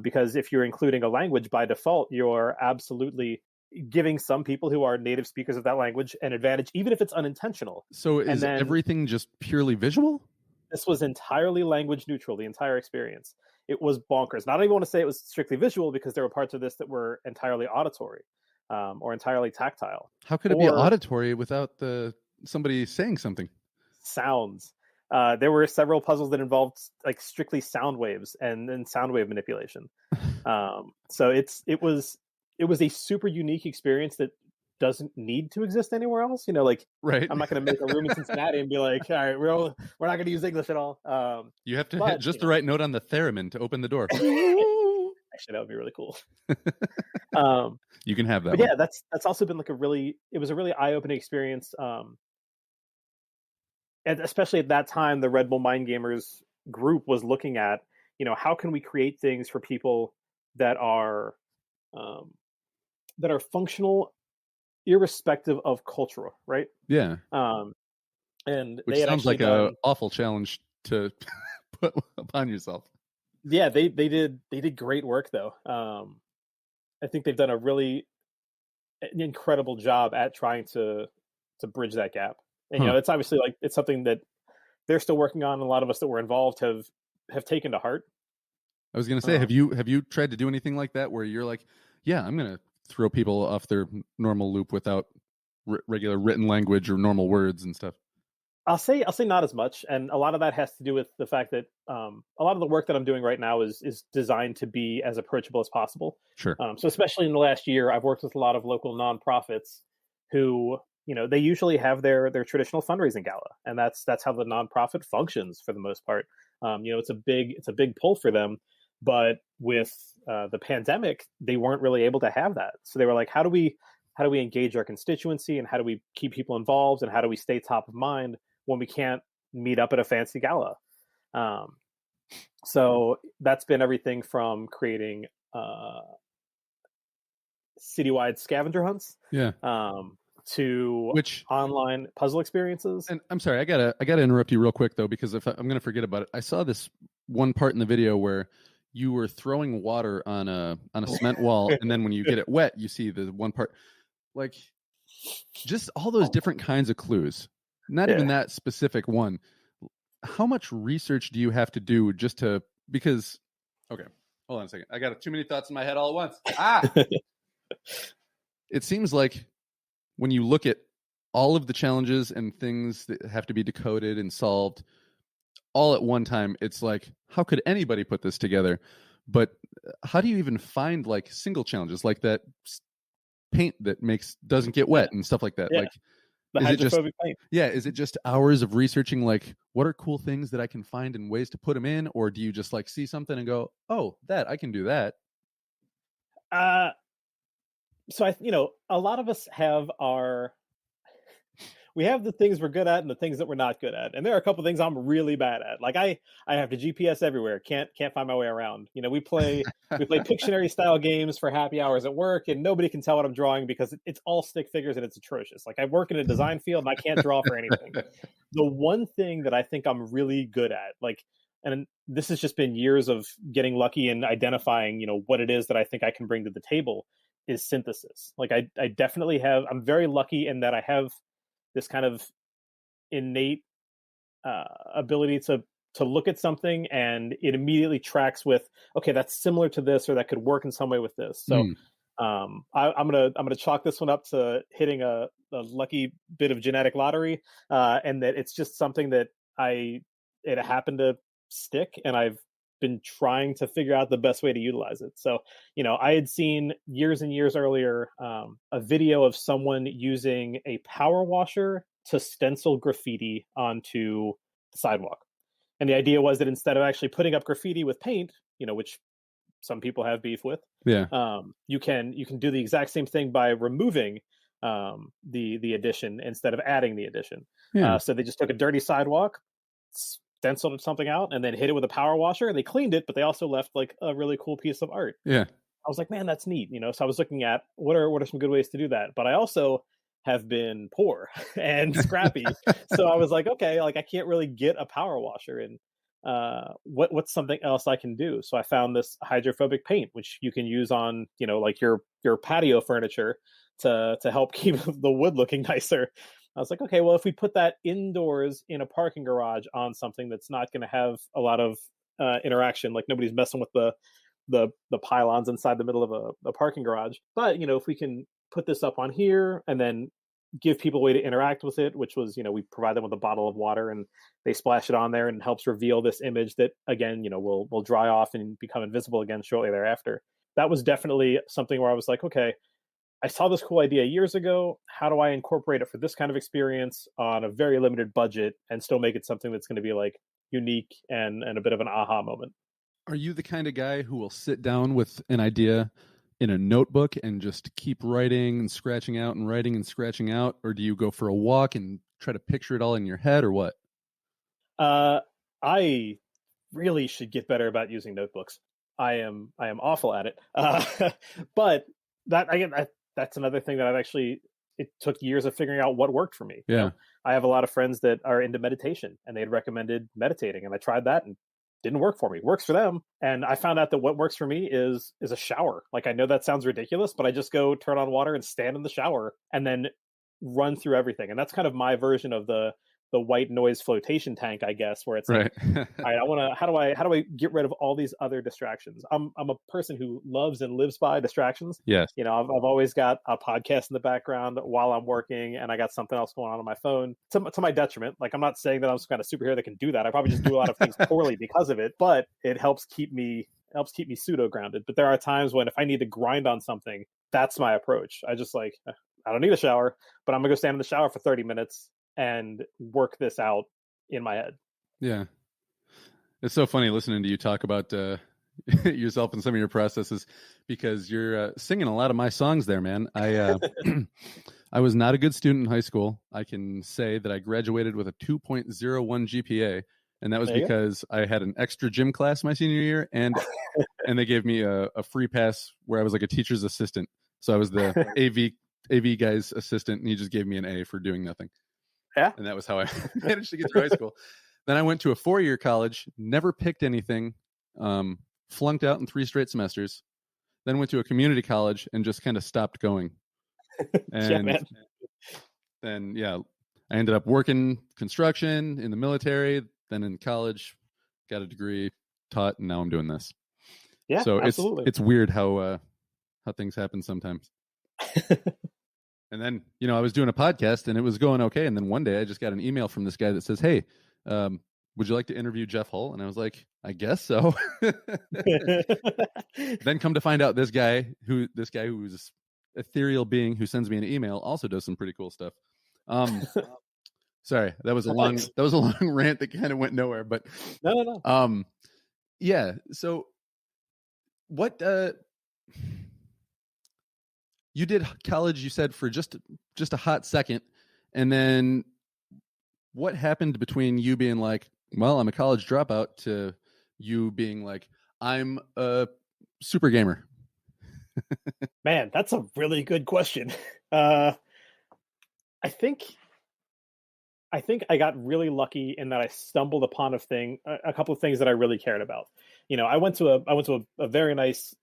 because if you're including a language by default, you're absolutely giving some people who are native speakers of that language an advantage, even if it's unintentional. So is everything just purely visual? This was entirely language neutral, the entire experience. It was bonkers. And I don't even want to say it was strictly visual, because there were parts of this that were entirely auditory, or entirely tactile. How could it be auditory without somebody saying something? Sounds. There were several puzzles that involved like strictly sound waves and sound wave manipulation. So it was a super unique experience that doesn't need to exist anywhere else. You know, like, right. I'm not going to make a room in Cincinnati and be like, "All right, we're not going to use English at all." You have to hit just the right note on the theremin to open the door. Actually, that would be really cool. You can have that. But yeah, that's also been like it was a really eye-opening experience. And especially at that time, the Red Bull Mind Gamers group was looking at, you know, how can we create things for people that are functional, irrespective of culture, right? Yeah. And which sounds like an awful challenge to put upon yourself. Yeah, they did great work though. I think they've done an incredible job at trying to bridge that gap. And you know, it's obviously like it's something that they're still working on. A lot of us that were involved have taken to heart. I was going to say, have you tried to do anything like that where you're like, yeah, I'm going to throw people off their normal loop without regular written language or normal words and stuff? I'll say not as much, and a lot of that has to do with the fact that a lot of the work that I'm doing right now is designed to be as approachable as possible. Sure. So especially in the last year, I've worked with a lot of local nonprofits who, they usually have their traditional fundraising gala, and that's how the nonprofit functions for the most part. It's a big pull for them, but with the pandemic, they weren't really able to have that. So they were like, how do we engage our constituency, and how do we keep people involved, and how do we stay top of mind when we can't meet up at a fancy gala? So that's been everything from creating citywide scavenger hunts, Yeah. to Which online puzzle experiences. And I'm sorry, I gotta interrupt you real quick though, because if I'm gonna forget about it, I saw this one part in the video where you were throwing water on a cement wall, and then when you get it wet, you see the one part, like just all those different kinds of clues. Not even that specific one. How much research do you have to do just to, because okay, hold on a second. I got too many thoughts in my head all at once. It seems like when you look at all of the challenges and things that have to be decoded and solved all at one time, it's like, how could anybody put this together? But how do you even find like single challenges like that paint that doesn't get wet and stuff like that? Yeah. Like, The hydrophobic paint. Yeah, is it just hours of researching, like, what are cool things that I can find and ways to put them in? Or do you just like see something and go, oh, I can do that? So a lot of us have we have the things we're good at and the things that we're not good at. And there are a couple of things I'm really bad at. Like I have to GPS everywhere. Can't find my way around. We play Pictionary style games for happy hours at work, and nobody can tell what I'm drawing because it's all stick figures and it's atrocious. Like I work in a design field and I can't draw for anything. The one thing that I think I'm really good at, and this has just been years of getting lucky and identifying, what it is that I think I can bring to the table, is synthesis. Like I definitely I'm very lucky in that I have this kind of innate ability to look at something and it immediately tracks with, okay, that's similar to this, or that could work in some way with this. So I'm gonna chalk this one up to hitting a lucky bit of genetic lottery, and that it's just something that it happened to stick, and I've been trying to figure out the best way to utilize it. So, I had seen years and years earlier a video of someone using a power washer to stencil graffiti onto the sidewalk. And the idea was that instead of actually putting up graffiti with paint, which some people have beef with, you can do the exact same thing by removing the addition instead of adding the addition. So they just took a dirty sidewalk, stenciled something out, and then hit it with a power washer. They cleaned it, but they also left like a really cool piece of art. Yeah. I was like, man, that's neat. So I was looking at what are some good ways to do that. But I also have been poor and scrappy. So I was like, okay, like I can't really get a power washer, and what's something else I can do? So I found this hydrophobic paint, which you can use on, like your patio furniture to help keep the wood looking nicer. I was like, okay, well, if we put that indoors in a parking garage on something that's not going to have a lot of interaction, like nobody's messing with the pylons inside the middle of a parking garage. But, if we can put this up on here and then give people a way to interact with it, which was, we provide them with a bottle of water and they splash it on there, and it helps reveal this image that, again, will dry off and become invisible again shortly thereafter. That was definitely something where I was like, okay, I saw this cool idea years ago. How do I incorporate it for this kind of experience on a very limited budget and still make it something that's going to be like unique and a bit of an aha moment? Are you the kind of guy who will sit down with an idea in a notebook and just keep writing and scratching out and writing and scratching out? Or do you go for a walk and try to picture it all in your head, or what? I really should get better about using notebooks. I am awful at it. But that's another thing that it took years of figuring out what worked for me. Yeah. I have a lot of friends that are into meditation, and they had recommended meditating, and I tried that and didn't work for me. It works for them. And I found out that what works for me is a shower. Like, I know that sounds ridiculous, but I just go turn on water and stand in the shower and then run through everything. And that's kind of my version of the the white noise flotation tank, I guess, where it's like, Right. all right, I want to, how do I get rid of all these other distractions? I'm a person who loves and lives by distractions. Yes. You know, I've always got a podcast in the background while I'm working, and I got something else going on my phone to my detriment. Like, I'm not saying that I'm some kind of superhero that can do that. I probably just do a lot of things poorly because of it, but it helps keep me pseudo grounded. But there are times when if I need to grind on something, that's my approach. I just like, I don't need a shower, but I'm gonna go stand in the shower for 30 minutes and work this out in my head. Yeah. It's so funny listening to you talk about yourself and some of your processes, because you're singing a lot of my songs there, man. I I was not a good student in high school. I can say that I graduated with a 2.01 GPA, and that was because I had an extra gym class my senior year, and they gave me a free pass where I was like a teacher's assistant. So I was the AV guy's assistant, and he just gave me an A for doing nothing. Yeah. And that was how I managed to get through high school. Then I went to a 4-year college, never picked anything, flunked out in 3 straight semesters. Then went to a community college and just kind of stopped going. And then, I ended up working construction in the military, then in college, got a degree, taught, and now I'm doing this. Yeah, so absolutely. It's weird how things happen sometimes. And then, I was doing a podcast and it was going okay. And then one day I just got an email from this guy that says, "Hey, would you like to interview Jeff Hull?" And I was like, "I guess so." Then come to find out this guy who's ethereal being who sends me an email also does some pretty cool stuff. Sorry, that was a long rant that kind of went nowhere, but no. Yeah. So what you did college, you said, for just a hot second, and then what happened between you being like, "Well, I'm a college dropout," to you being like, "I'm a super gamer"? Man, that's a really good question. I think I got really lucky in that I stumbled upon a couple of things that I really cared about. I went to a very nice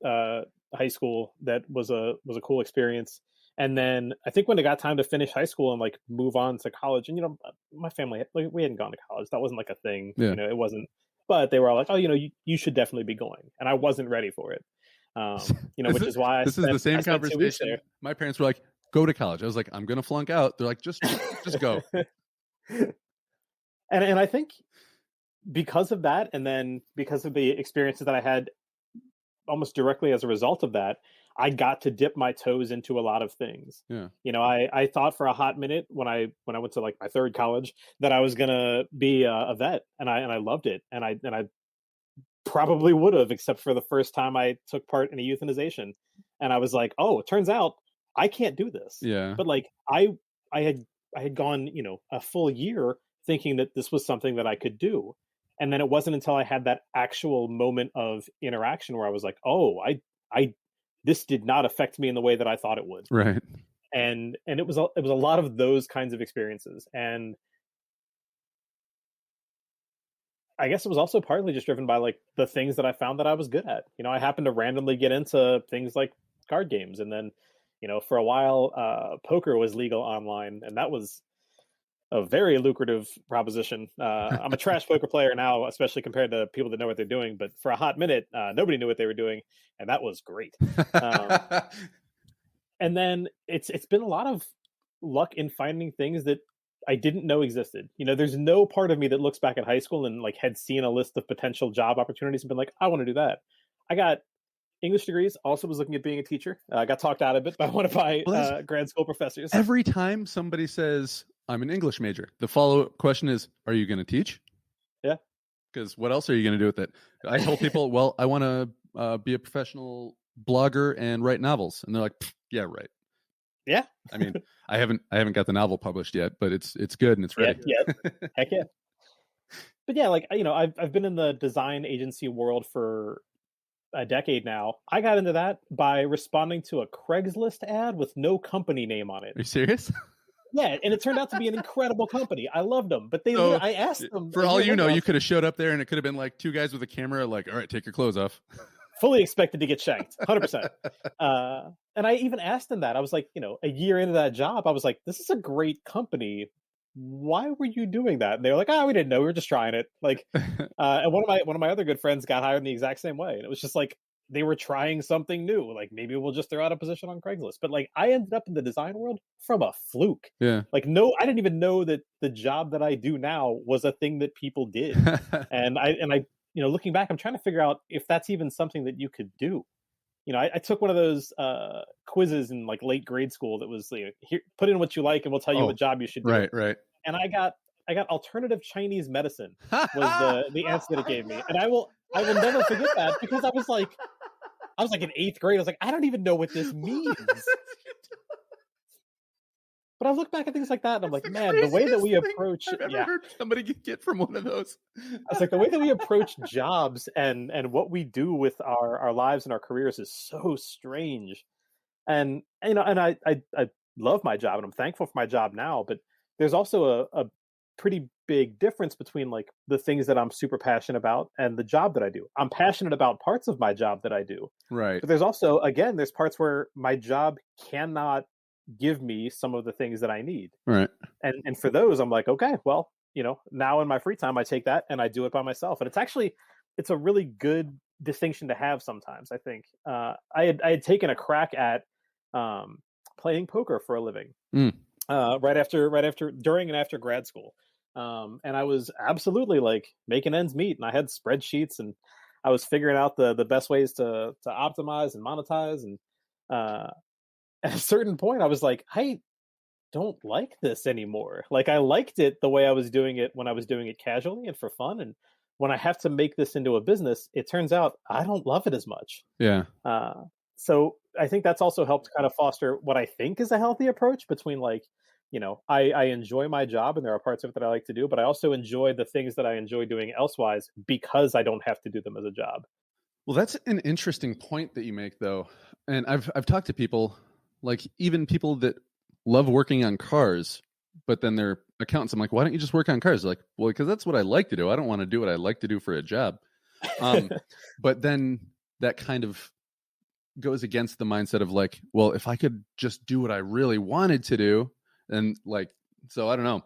high school that was a cool experience. And then I think when it got time to finish high school and like move on to college, and my family, like, we hadn't gone to college. That wasn't like a thing. Yeah. It wasn't. But they were all like, "Oh, you should definitely be going," and I wasn't ready for it. Which is why this is the same conversation. My parents were like, "Go to college." I was like, "I'm gonna flunk out." They're like, "Just go." And I think because of that, and then because of the experiences that I had almost directly as a result of that, I got to dip my toes into a lot of things. Yeah. I thought for a hot minute when I went to like my third college that I was gonna be a vet, and I loved it, and I probably would have, except for the first time I took part in a euthanization, and I was like, "Oh, it turns out I can't do this." Yeah. But like I had gone a full year thinking that this was something that I could do. And then it wasn't until I had that actual moment of interaction where I was like, "Oh, I this did not affect me in the way that I thought it would." Right. And it was a lot of those kinds of experiences. And I guess it was also partly just driven by like the things that I found that I was good at. I happened to randomly get into things like card games, and then, for a while, poker was legal online, and that was a very lucrative proposition. I'm a trash poker player now, especially compared to people that know what they're doing. But for a hot minute, nobody knew what they were doing, and that was great. And then it's been a lot of luck in finding things that I didn't know existed. There's no part of me that looks back at high school and like had seen a list of potential job opportunities and been like, "I want to do that." I got English degrees. Also was looking at being a teacher. I got talked out of it by one of my grad school professors. Every time somebody says, "I'm an English major," the follow-up question is, "Are you going to teach?" Yeah. Because what else are you going to do with it? I told people, "Well, I want to be a professional blogger and write novels," and they're like, "Yeah, right." Yeah. I mean, I haven't got the novel published yet, but it's good and it's ready. Yeah. Heck yeah. But yeah, like, I've been in the design agency world for a decade now. I got into that by responding to a Craigslist ad with no company name on it. Are you serious? Yeah, and it turned out to be an incredible company. I loved them, but I asked them. For all you know, you could have showed up there and it could have been like 2 guys with a camera, like, "All right, take your clothes off." Fully expected to get shanked, 100%. And I even asked them that. I was like, a year into that job, I was like, "This is a great company. why were you doing that? And they were like, oh, we didn't know. We were just trying it. Like, and one of my other good friends got hired in the exact same way. And it was just like, they were trying something new. Like, maybe we'll just throw out a position on Craigslist. But like, I ended up in the design world from a fluke. Yeah. Like, no, I didn't even know that the job that I do now was a thing that people did. and I, looking back, I'm trying to figure out if that's even something that you could do. I took one of those quizzes in like late grade school that was like, here, put in what you like and we'll tell you what job you should do. Right. And I got alternative Chinese medicine was the answer that it gave me. And I will never forget that, because I was like in 8th grade. I was like, I don't even know what this means. But I look back at things like that and I'm like, man, the way that we approach I've ever heard somebody get from one of those. I was like, the way that we approach jobs and what we do with our lives and our careers is so strange. And I love my job and I'm thankful for my job now, but there's also a pretty big difference between like the things that I'm super passionate about and the job that I do. I'm passionate about parts of my job that I do. Right. But there's also, again, there's parts where my job cannot give me some of the things that I need. Right. And for those, I'm like, okay, well, now in my free time, I take that and I do it by myself. And it's a really good distinction to have sometimes, I think. I had taken a crack at playing poker for a living during and after grad school. And I was absolutely like making ends meet, and I had spreadsheets and I was figuring out the best ways to optimize and monetize. And at a certain point, I was like, I don't like this anymore. Like, I liked it the way I was doing it when I was doing it casually and for fun. And when I have to make this into a business, it turns out I don't love it as much. Yeah. So I think that's also helped kind of foster what I think is a healthy approach between like, I enjoy my job and there are parts of it that I like to do, but I also enjoy the things that I enjoy doing elsewise because I don't have to do them as a job. Well, that's an interesting point that you make, though. And I've talked to people, like even people that love working on cars, but then they're accountants. I'm like, why don't you just work on cars? They're like, well, because that's what I like to do. I don't want to do what I like to do for a job. But then that kind of goes against the mindset of like, well, if I could just do what I really wanted to do, and like, so I don't know.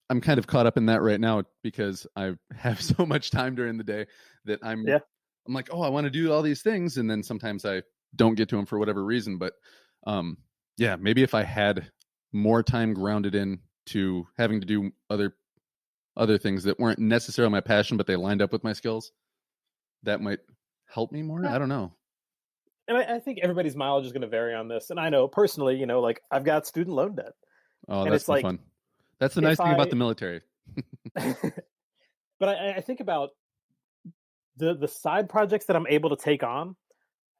I'm kind of caught up in that right now because I have so much time during the day that I'm like, oh, I want to do all these things. And then sometimes I don't get to them for whatever reason. But maybe if I had more time grounded in to having to do other things that weren't necessarily my passion, but they lined up with my skills, that might help me more. I don't know. And I think everybody's mileage is going to vary on this. And I know personally, like I've got student loan debt. Oh, that's like fun. That's the nice thing about the military. But I think about the side projects that I'm able to take on.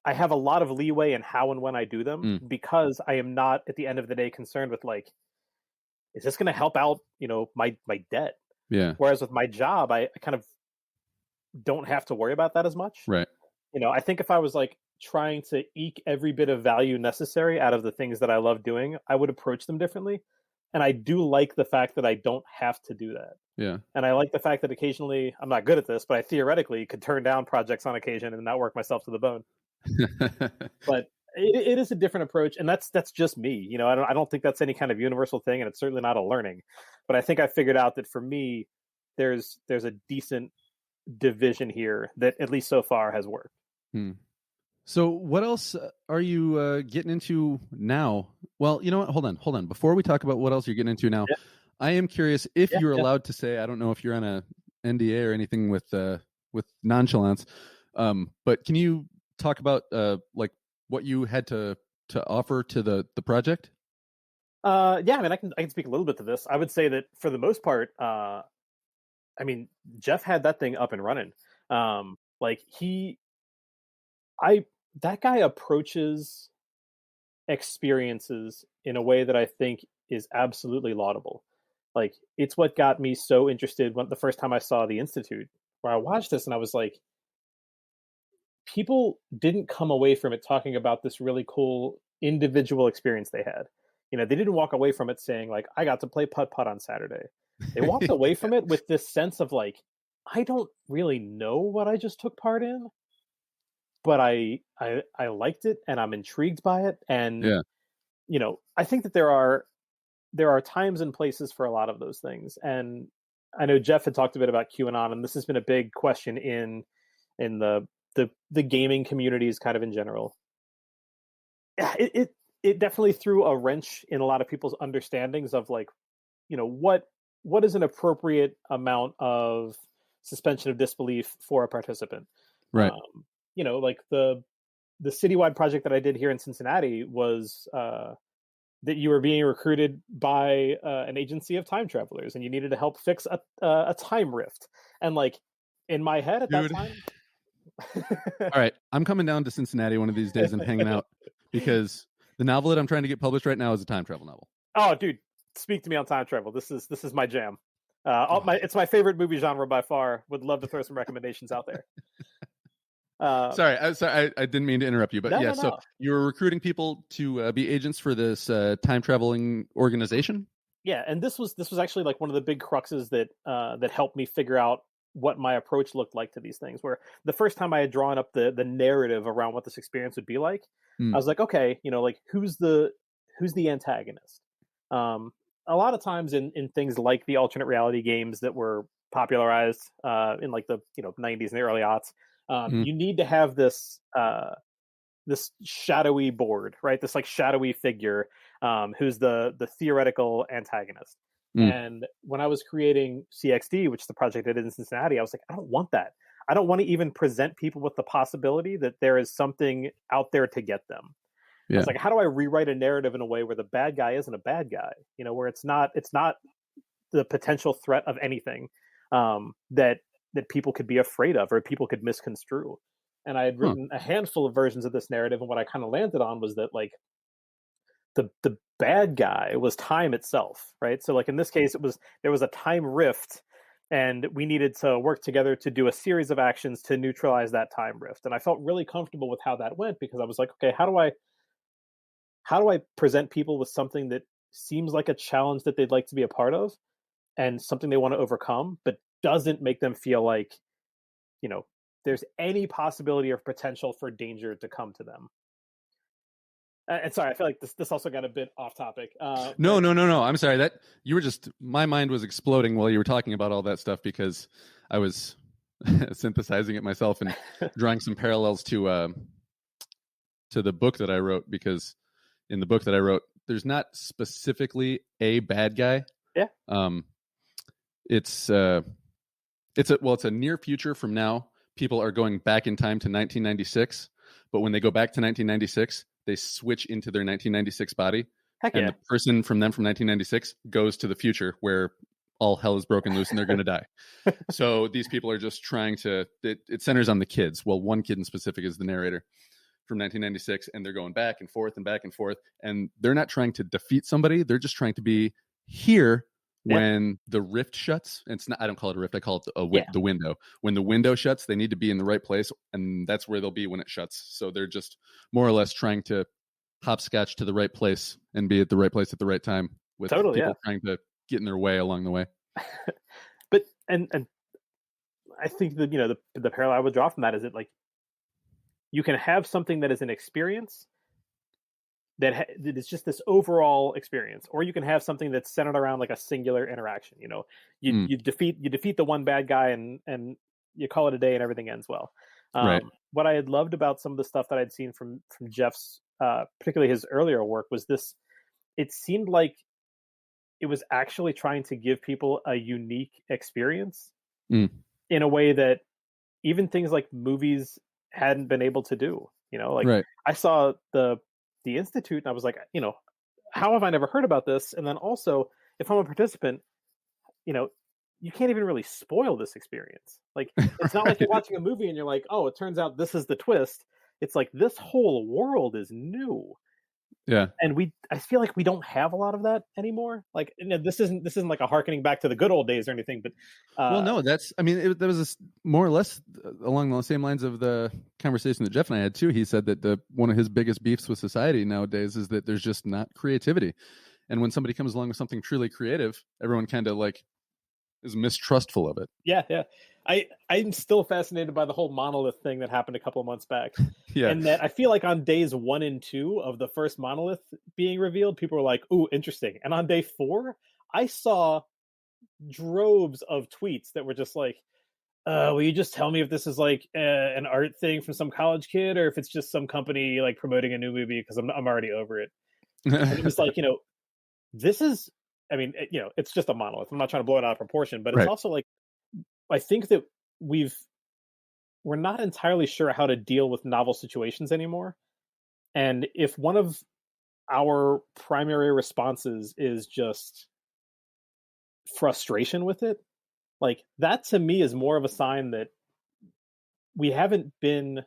I have a lot of leeway in how and when I do them because I am not at the end of the day concerned with like, is this going to help out, my debt? Yeah. Whereas with my job, I kind of don't have to worry about that as much. Right. I think if I was like trying to eke every bit of value necessary out of the things that I love doing, I would approach them differently. And I do like the fact that I don't have to do that. Yeah. And I like the fact that occasionally, I'm not good at this, but I theoretically could turn down projects on occasion and not work myself to the bone. But it is a different approach, and that's just me. I don't think that's any kind of universal thing, and it's certainly not a learning. But I think I figured out that for me, there's a decent division here that at least so far has worked. So what else are you getting into now? Well, you know what? Hold on. Before we talk about what else you're getting into now, I am curious if you're allowed to say, I don't know if you're on a NDA or anything with nonchalance, but can you talk about like what you had to offer to the project? I mean, I can speak a little bit to this. I would say that for the most part, Jeff had that thing up and running. That guy approaches experiences in a way that I think is absolutely laudable. Like, it's what got me so interested the first time I saw the Institute, where I watched this and I was like, people didn't come away from it talking about this really cool individual experience they had. They didn't walk away from it saying like, I got to play putt-putt on Saturday. They walked away from it with this sense of like, I don't really know what I just took part in, but I liked it and I'm intrigued by it. And, I think that there are there are times and places for a lot of those things. And I know Jeff had talked a bit about QAnon, and this has been a big question in the gaming communities kind of in general. It definitely threw a wrench in a lot of people's understandings of like, what is an appropriate amount of suspension of disbelief for a participant. Right. Like the citywide project that I did here in Cincinnati was that you were being recruited by an agency of time travelers, and you needed to help fix a time rift. And like in my head at that time, all right, I'm coming down to Cincinnati one of these days and hanging out because the novel that I'm trying to get published right now is a time travel novel. Oh, dude, speak to me on time travel. This is my jam. It's my favorite movie genre by far. Would love to throw some recommendations out there. Sorry, I didn't mean to interrupt you, but no. So you were recruiting people to be agents for this time traveling organization. Yeah, and this was actually like one of the big cruxes that helped me figure out what my approach looked like to these things. Where the first time I had drawn up the narrative around what this experience would be like, I was like, okay, like who's the antagonist? A lot of times in things like the alternate reality games that were popularized in like the 90s and the early aughts, you need to have this shadowy board, right? This like shadowy figure who's the theoretical antagonist. And when I was creating CXD, which is the project I did in Cincinnati, I was like, I don't want that. I don't want to even present people with the possibility that there is something out there to get them. Yeah. I was like, how do I rewrite a narrative in a way where the bad guy isn't a bad guy? Where it's not the potential threat of anything that people could be afraid of or people could misconstrue. And I had written a handful of versions of this narrative, and what I kind of landed on was that like the bad guy was time itself, right? So like in this case, there was a time rift, and we needed to work together to do a series of actions to neutralize that time rift. And I felt really comfortable with how that went, because I was like, okay, how do I present people with something that seems like a challenge that they'd like to be a part of and something they want to overcome, but doesn't make them feel like, there's any possibility or potential for danger to come to them. And sorry, I feel like this also got a bit off topic. No. I'm sorry that you were my mind was exploding while you were talking about all that stuff, because I was synthesizing it myself and drawing some parallels to the book that I wrote, because in the book that I wrote, there's not specifically a bad guy. Yeah. It's a near future from now. People are going back in time to 1996, but when they go back to 1996, they switch into their 1996 body. Heck and yeah. The person from 1996 goes to the future where all hell is broken loose and they're going to die. So these people are just trying to, it centers on the kids. Well, one kid in specific is the narrator from 1996, and they're going back and forth and back and forth. And they're not trying to defeat somebody. They're just trying to be here when the rift shuts. It's not, I don't call it a rift. I call it the window. When the window shuts, they need to be in the right place, and that's where they'll be when it shuts. So they're just more or less trying to hopscotch to the right place and be at the right place at the right time, with people trying to get in their way along the way. But and I think that the parallel I would draw from that is that like you can have something that is an experience that is just this overall experience, or you can have something that's centered around like a singular interaction. You defeat the one bad guy and you call it a day and everything ends well. Right. What I had loved about some of the stuff that I'd seen from Jeff's, particularly his earlier work, was this. It seemed like it was actually trying to give people a unique experience in a way that even things like movies hadn't been able to do. I saw the Institute, and I was like, how have I never heard about this? And then also, if I'm a participant, you can't even really spoil this experience. Like, it's not like you're watching a movie and you're like, oh, it turns out this is the twist. It's like this whole world is new. Yeah. And I feel like we don't have a lot of that anymore. Like, this isn't like a harkening back to the good old days or anything, but well, no, that was more or less along the same lines of the conversation that Jeff and I had too. He said that one of his biggest beefs with society nowadays is that there's just not creativity. And when somebody comes along with something truly creative, everyone kind of like is mistrustful of it. Yeah, yeah. I'm still fascinated by the whole monolith thing that happened a couple of months back. Yeah. And that I feel like on days 1 and 2 of the first monolith being revealed, people were like, "Ooh, interesting." And on day 4, I saw droves of tweets that were just like, will you just tell me if this is like an art thing from some college kid, or if it's just some company like promoting a new movie, because I'm already over it." And it was like, this is, I mean, it's just a monolith. I'm not trying to blow it out of proportion, but it's Right. also like, I think that we're not entirely sure how to deal with novel situations anymore. And if one of our primary responses is just frustration with it, like that to me is more of a sign that we haven't been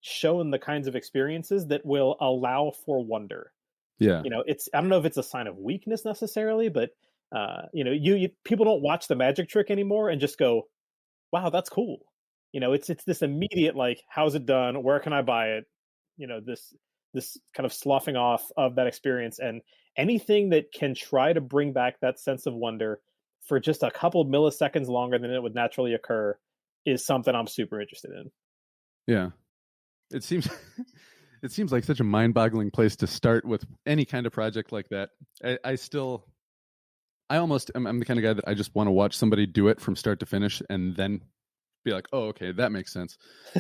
shown the kinds of experiences that will allow for wonder. Yeah. It's, I don't know if it's a sign of weakness necessarily, but you people don't watch The Magic Trick anymore and just go, "Wow, that's cool." It's this immediate like, "How's it done? Where can I buy it?" This kind of sloughing off of that experience, and anything that can try to bring back that sense of wonder for just a couple of milliseconds longer than it would naturally occur is something I'm super interested in. Yeah. It seems it seems like such a mind-boggling place to start with any kind of project like that. I'm the kind of guy that I just want to watch somebody do it from start to finish and then be like, "Oh, okay, that makes sense."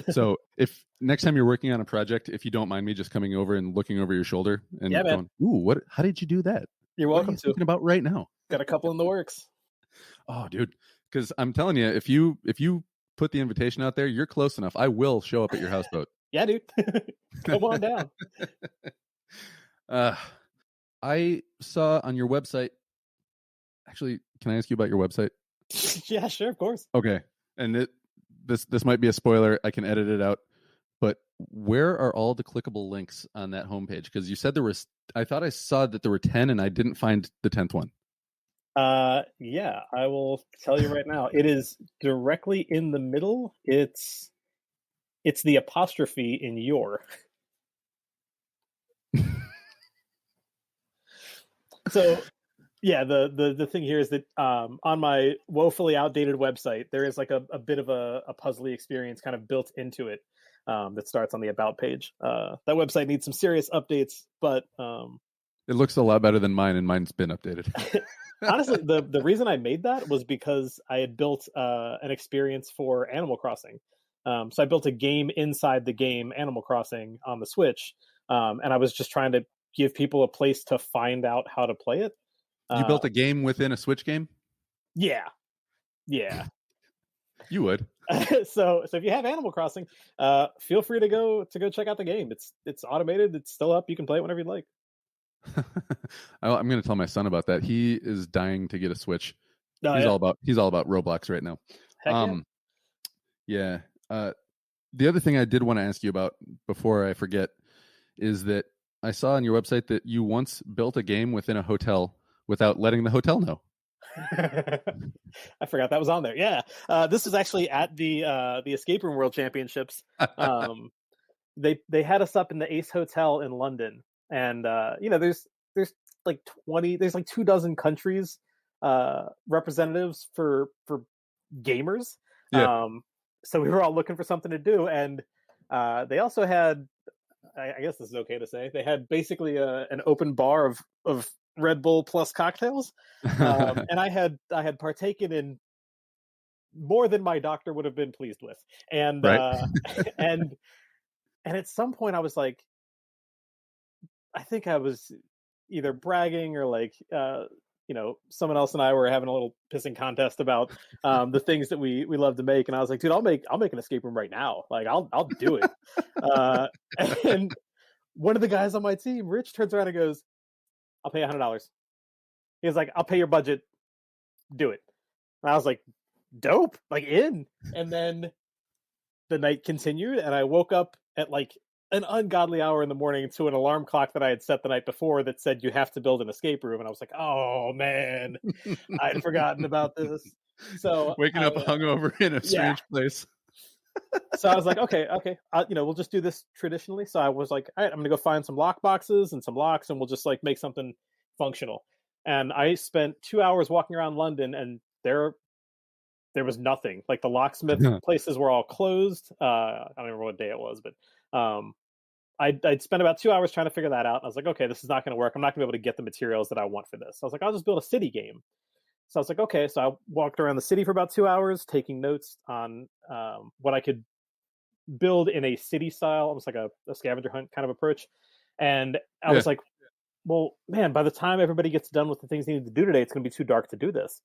So if next time you're working on a project, if you don't mind me just coming over and looking over your shoulder and going, "Ooh, how did you do that?" You're What are welcome you to. thinking about right now? Got a couple in the works. Oh, dude, because I'm telling you, if you put the invitation out there, you're close enough. I will show up at your houseboat. Yeah, dude. Come on down. I saw on your website. Actually, can I ask you about your website? Yeah, sure, of course. Okay, and this might be a spoiler. I can edit it out. But where are all the clickable links on that homepage? Because you said there was. I thought I saw that there were 10, and I didn't find the 10th one. Yeah, I will tell you right now. It is directly in the middle. It's the apostrophe in your. So, yeah, the thing here is that on my woefully outdated website, there is like a bit of a puzzly experience kind of built into it that starts on the About page. That website needs some serious updates, but it looks a lot better than mine, and mine's been updated. Honestly, the reason I made that was because I had built an experience for Animal Crossing. So I built a game inside the game Animal Crossing on the Switch, and I was just trying to give people a place to find out how to play it. You built a game within a Switch game? Yeah. You would. So if you have Animal Crossing, feel free to go check out the game. It's automated. It's still up. You can play it whenever you'd like. I'm going to tell my son about that. He is dying to get a Switch. Oh, he's all about Roblox right now. Heck yeah. The other thing I did want to ask you about before I forget is that I saw on your website that you once built a game within a hotel without letting the hotel know. I forgot that was on there. Yeah. This was actually at the Escape Room World Championships. They had us up in the Ace Hotel in London, and there's like 24 countries representatives for gamers. Yeah. So we were all looking for something to do, and they also had, I guess this is okay to say, they had basically an open bar of Red Bull plus cocktails, and I had partaken in more than my doctor would have been pleased with, and right. and at some point I was like, I think I was either bragging or like someone else and I were having a little pissing contest about the things that we love to make, and I was like, dude, I'll make an escape room right now. Like I'll do it. And one of the guys on my team, Rich, turns around and goes, "I'll pay $100." He was like, "I'll pay your budget. Do it." And I was like, "Dope, like in." And then the night continued, and I woke up at like an ungodly hour in the morning to an alarm clock that I had set the night before that said you have to build an escape room, and I was like, "Oh man, I'd forgotten about this." So waking up hungover in a strange place. So I was like, okay, we'll just do this traditionally. So I was like, all right, I'm gonna go find some lock boxes and some locks, and we'll just like make something functional. And I spent 2 hours walking around London, and there there was nothing. Like the locksmith places were all closed. I don't remember what day it was, but I'd spent about 2 hours trying to figure that out. I was like, okay, this is not going to work. I'm not going to be able to get the materials that I want for this. So I was like, I'll just build a city game. So I was like, okay. So I walked around the city for about 2 hours, taking notes on what I could build in a city style, almost like a scavenger hunt kind of approach. And I was like, well, man, by the time everybody gets done with the things they need to do today, it's going to be too dark to do this.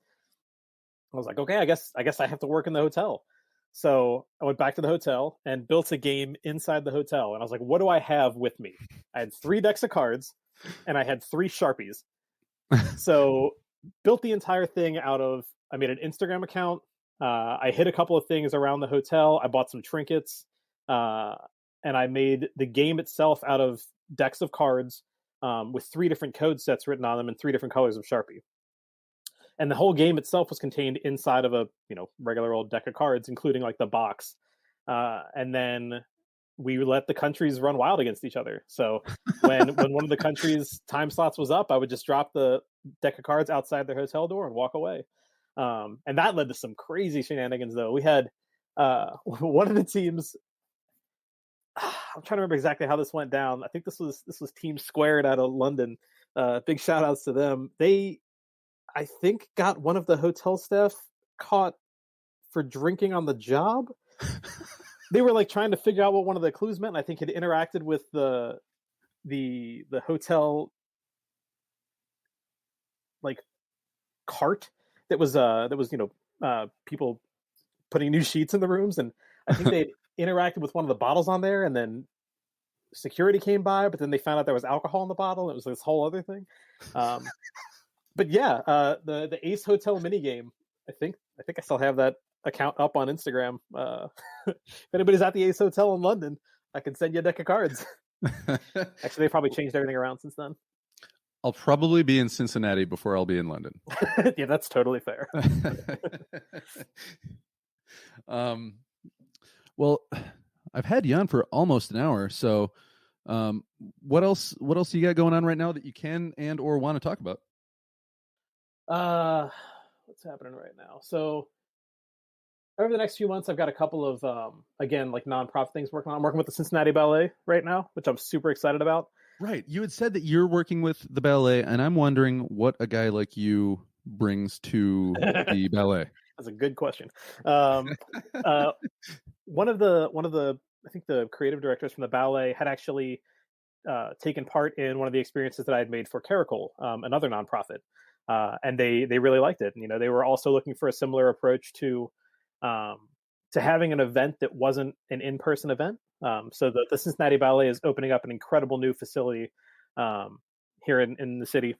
I was like, okay, I guess I have to work in the hotel. So I went back to the hotel and built a game inside the hotel. And I was like, what do I have with me? I had 3 decks of cards and I had 3 Sharpies. So built the entire thing out of, I made an Instagram account. I hid a couple of things around the hotel. I bought some trinkets. And I made the game itself out of decks of cards with 3 different code sets written on them in 3 different colors of Sharpie. And the whole game itself was contained inside of a regular old deck of cards, including like the box. And then we let the countries run wild against each other. So when one of the countries' time slots was up, I would just drop the deck of cards outside their hotel door and walk away. And that led to some crazy shenanigans, though. We had one of the teams. I'm trying to remember exactly how this went down. I think this was Team Squared out of London. Big shout outs to them. They, I think, got one of the hotel staff caught for drinking on the job. They were like trying to figure out what one of the clues meant. And I think had interacted with the hotel like cart that was people putting new sheets in the rooms, and I think they interacted with one of the bottles on there, and then security came by, but then they found out there was alcohol in the bottle, and it was this whole other thing. But yeah, the Ace Hotel minigame, I think I still have that account up on Instagram. If anybody's at the Ace Hotel in London, I can send you a deck of cards. Actually, they've probably changed everything around since then. I'll probably be in Cincinnati before I'll be in London. Yeah, that's totally fair. Well, I've had you on for almost an hour, so what else you got going on right now that you can and or want to talk about? What's happening right now? So over the next few months, I've got a couple of again, like nonprofit things working on. I'm working with the Cincinnati Ballet right now, which I'm super excited about. Right. You had said that you're working with the ballet, and I'm wondering what a guy like you brings to the ballet. That's a good question. One of the I think the creative directors from the ballet had actually taken part in one of the experiences that I had made for Caracol, another nonprofit, and they really liked it. And, they were also looking for a similar approach to having an event that wasn't an in-person event. So the Cincinnati Ballet is opening up an incredible new facility here in the city,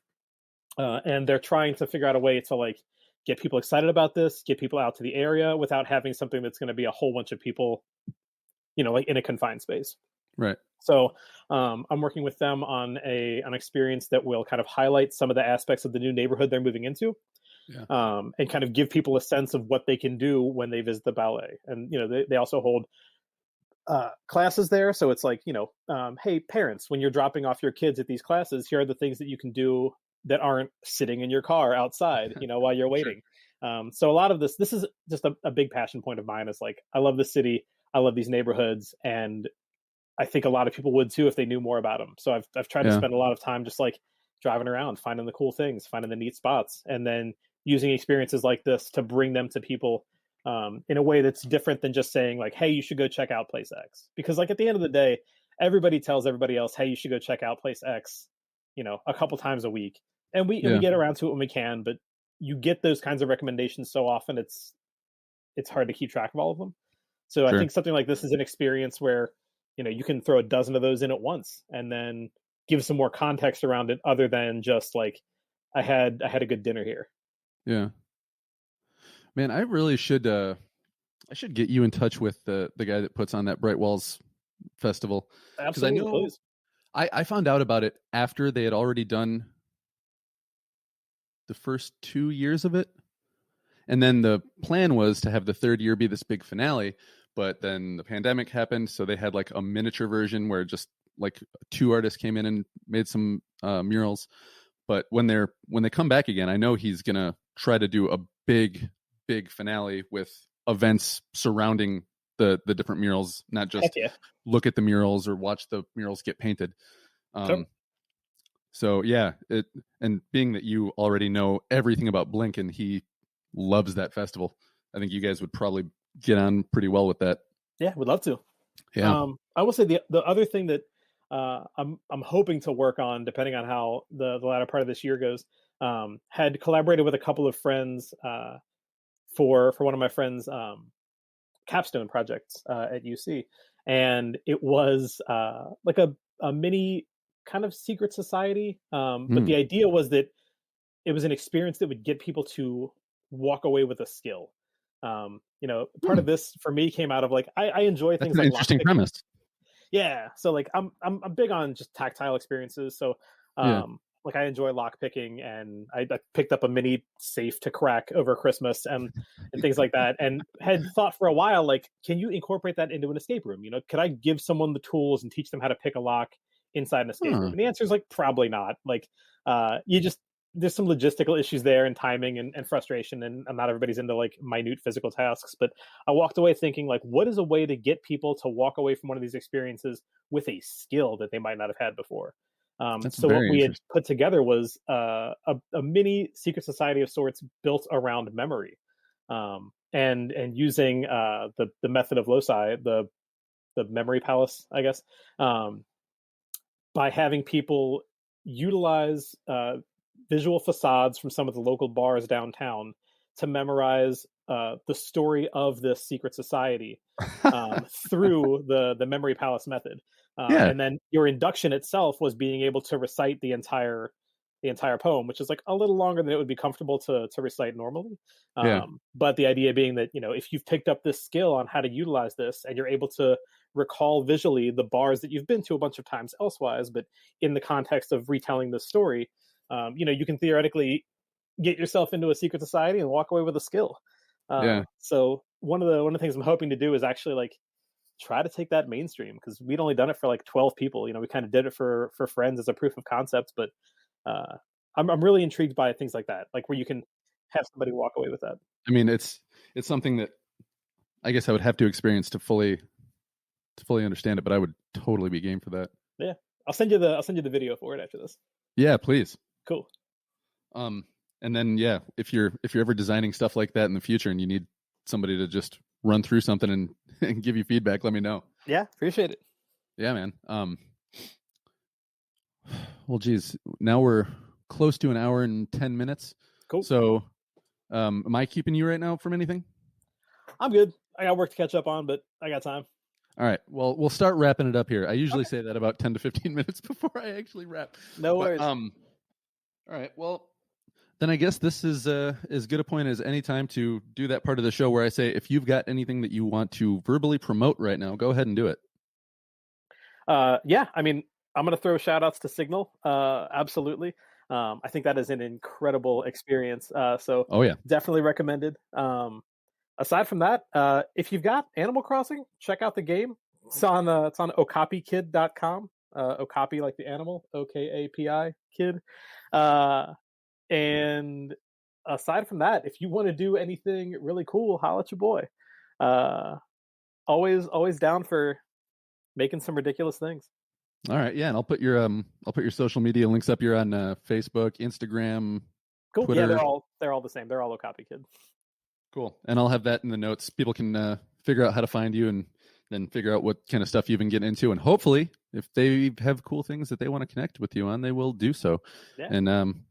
and they're trying to figure out a way to like get people excited about this, get people out to the area without having something that's going to be a whole bunch of people, like in a confined space. Right. So I'm working with them on an experience that will kind of highlight some of the aspects of the new neighborhood they're moving into. Yeah. And kind of give people a sense of what they can do when they visit the ballet. And, they also hold classes there. So it's like, hey, parents, when you're dropping off your kids at these classes, here are the things that you can do that aren't sitting in your car outside, while you're waiting. Sure. So a lot of this is just a big passion point of mine, is like, I love the city. I love these neighborhoods. And I think a lot of people would too, if they knew more about them. So I've tried to spend a lot of time just like driving around, finding the cool things, finding the neat spots, and then using experiences like this to bring them to people in a way that's different than just saying like, hey, you should go check out place X. Because like at the end of the day, everybody tells everybody else, hey, you should go check out place X, a couple times a week. And we get around to it when we can, but you get those kinds of recommendations so often it's hard to keep track of all of them. So sure. I think something like this is an experience where, you can throw a dozen of those in at once and then give some more context around it other than just like, I had a good dinner here. Yeah. Man, I really should get you in touch with the guy that puts on that Bright Walls Festival. Absolutely. Because I found out about it after they had already done the first 2 years of it. And then the plan was to have the third year be this big finale, but then the pandemic happened, so they had like a miniature version where just like 2 artists came in and made some murals. But when they come back again, I know he's gonna try to do a big big finale with events surrounding the different murals, not just look at the murals or watch the murals get painted. Sure. So yeah, and being that you already know everything about Blink and he loves that festival, I think you guys would probably get on pretty well with that. Yeah, would love to. Yeah. I will say the other thing that I'm hoping to work on, depending on how the latter part of this year goes, had collaborated with a couple of friends for one of my friends' capstone projects at UC, and it was like a mini kind of secret society. But the idea was that it was an experience that would get people to walk away with a skill. Part of this for me came out of like I enjoy things That's an like interesting premise. Yeah, so like I'm big on just tactile experiences. So like I enjoy lock picking, and I picked up a mini safe to crack over Christmas and things like that, and had thought for a while like, can you incorporate that into an escape room? Could I give someone the tools and teach them how to pick a lock inside an escape room? And the answer is like probably not. Like there's some logistical issues there and timing and frustration, and not everybody's into like minute physical tasks. But I walked away thinking like, what is a way to get people to walk away from one of these experiences with a skill that they might not have had before? So what we had put together was a mini secret society of sorts built around memory, and using the method of loci, the memory palace, I guess, by having people utilize visual facades from some of the local bars downtown to memorize the story of this secret society through the memory palace method. And then your induction itself was being able to recite the entire poem, which is like a little longer than it would be comfortable to recite normally. But the idea being that, if you've picked up this skill on how to utilize this and you're able to recall visually the bars that you've been to a bunch of times elsewise, but in the context of retelling the story, you can theoretically get yourself into a secret society and walk away with a skill. So one of the things I'm hoping to do is actually like try to take that mainstream, because we'd only done it for like 12 people. We kind of did it for friends as a proof of concept, but I'm really intrigued by things like that, like where you can have somebody walk away with that. I mean, it's something that I guess I would have to experience to fully understand it, but I would totally be game for that. Yeah, I'll send you the video for it after this. Yeah, please. Cool. And then if you're ever designing stuff like that in the future and you need somebody to just run through something and give you feedback, let me know. Yeah, appreciate it. Yeah, man. Well, geez, now we're close to an hour and 10 minutes. Cool. So, am I keeping you right now from anything? I'm good. I got work to catch up on, but I got time. All right. Well, we'll start wrapping it up here. I usually say that about 10 to 15 minutes before I actually wrap. No worries. All right. Well, then I guess this is as good a point as any time to do that part of the show where I say, if you've got anything that you want to verbally promote right now, go ahead and do it. Yeah, I mean, I'm going to throw shout outs to SYGNYL. Absolutely. I think that is an incredible experience. So definitely recommended. Aside from that, if you've got Animal Crossing, check out the game. It's on okapikid.com. Okapi like the animal, OKAPI kid. And aside from that, if you want to do anything really cool, holla at your boy. Always down for making some ridiculous things. All right, yeah, and I'll put your social media links up. You're on Facebook, Instagram, cool. Twitter. Yeah, they're all the same. They're all Okapi Kid. Cool, and I'll have that in the notes. People can figure out how to find you and then figure out what kind of stuff you've been getting into, and hopefully, if they have cool things that they want to connect with you on, they will do so. Yeah. And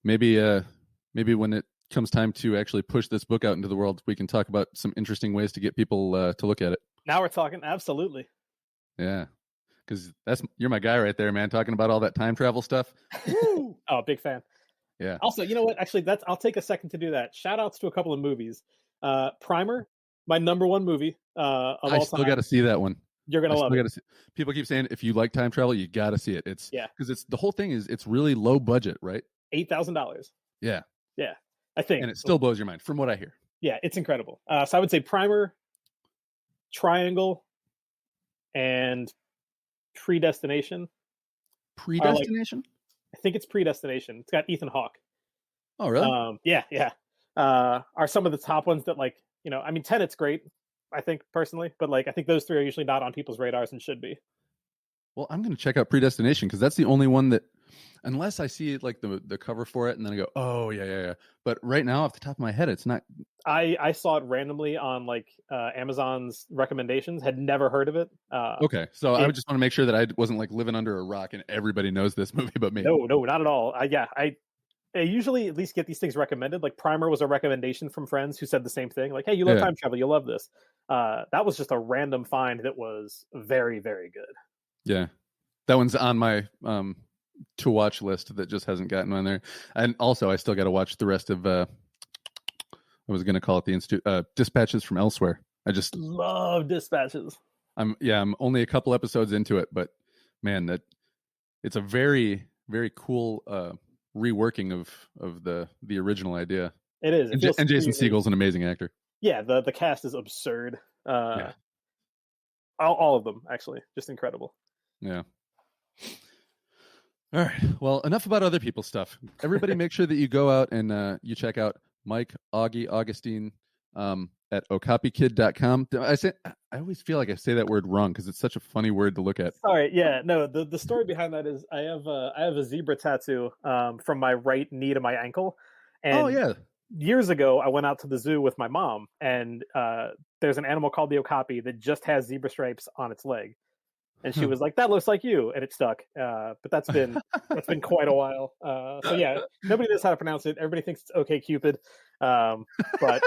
maybe when it comes time to actually push this book out into the world, we can talk about some interesting ways to get people to look at it. Now we're talking. Absolutely. Yeah, because you're my guy right there, man. Talking about all that time travel stuff. Oh, big fan. Yeah. Also, you know what? Actually, I'll take a second to do that. Shout outs to a couple of movies. Primer, my number one movie of all time. I still got to see that one. You're gonna love it. People keep saying if you like time travel, you got to see it. Because the whole thing is it's really low budget, right? $8,000. Yeah. Yeah, I think. And it still blows your mind, from what I hear. Yeah, it's incredible. So I would say Primer, Triangle, and Predestination. Predestination? I think it's Predestination. It's got Ethan Hawke. Oh, really? Yeah. are some of the top ones that, like, I mean, Tenet's great, I think, personally, but like I think those three are usually not on people's radars and should be. Well, I'm going to check out Predestination because that's the only one that, unless I see like the cover for it and then I go, oh yeah. But right now, off the top of my head, it's not. I saw it randomly on like Amazon's recommendations. Had never heard of it. Okay, so I would just want to make sure that I wasn't like living under a rock and everybody knows this movie but me. No, not at all. I usually at least get these things recommended. Like Primer was a recommendation from friends who said the same thing. Like, hey, you love time travel, you'll love this. That was just a random find that was very, very good. Yeah, that one's on my to watch list that just hasn't gotten on there. And also, I still got to watch the rest of. I was going to call it the Dispatches from Elsewhere. I just love Dispatches. I'm only a couple episodes into it, but man, it's a very, very cool reworking of the original idea. It is. And Jason Segel's an amazing actor. Yeah, the cast is absurd. All of them, actually, just incredible. Yeah. All right. Well, enough about other people's stuff. Everybody make sure that you go out and you check out Mike, Auggie, Augustine at okapikid.com. I always feel like I say that word wrong because it's such a funny word to look at. Sorry. Yeah. No, the story behind that is I have a zebra tattoo from my right knee to my ankle. And years ago, I went out to the zoo with my mom, and there's an animal called the okapi that just has zebra stripes on its leg. And she was like, "That looks like you," and it stuck. But that's been quite a while. So yeah, nobody knows how to pronounce it. Everybody thinks it's OK Cupid, but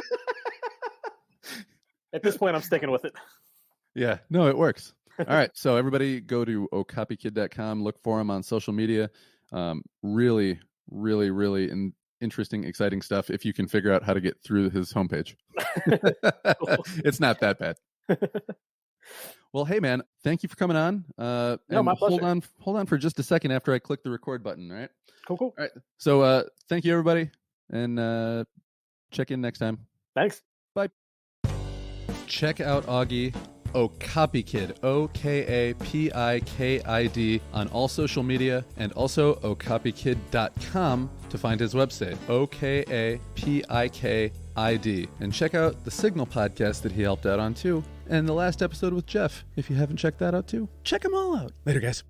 at this point, I'm sticking with it. Yeah, no, it works. All right, so everybody go to okapikid.com. Look for him on social media. Really, really, really interesting, exciting stuff. If you can figure out how to get through his homepage, it's not that bad. Well, hey man, thank you for coming on. No, my pleasure. Hold on for just a second after I click the record button. All right. Cool. All right. So thank you everybody, and check in next time. Thanks. Bye. Check out Auggie Okapikid, OKAPIKID, on all social media, and also okapikid.com to find his website, OKAPIKID. And check out the SYGNYL podcast that he helped out on too, and the last episode with Jeff. If you haven't checked that out too, check them all out. Later, guys.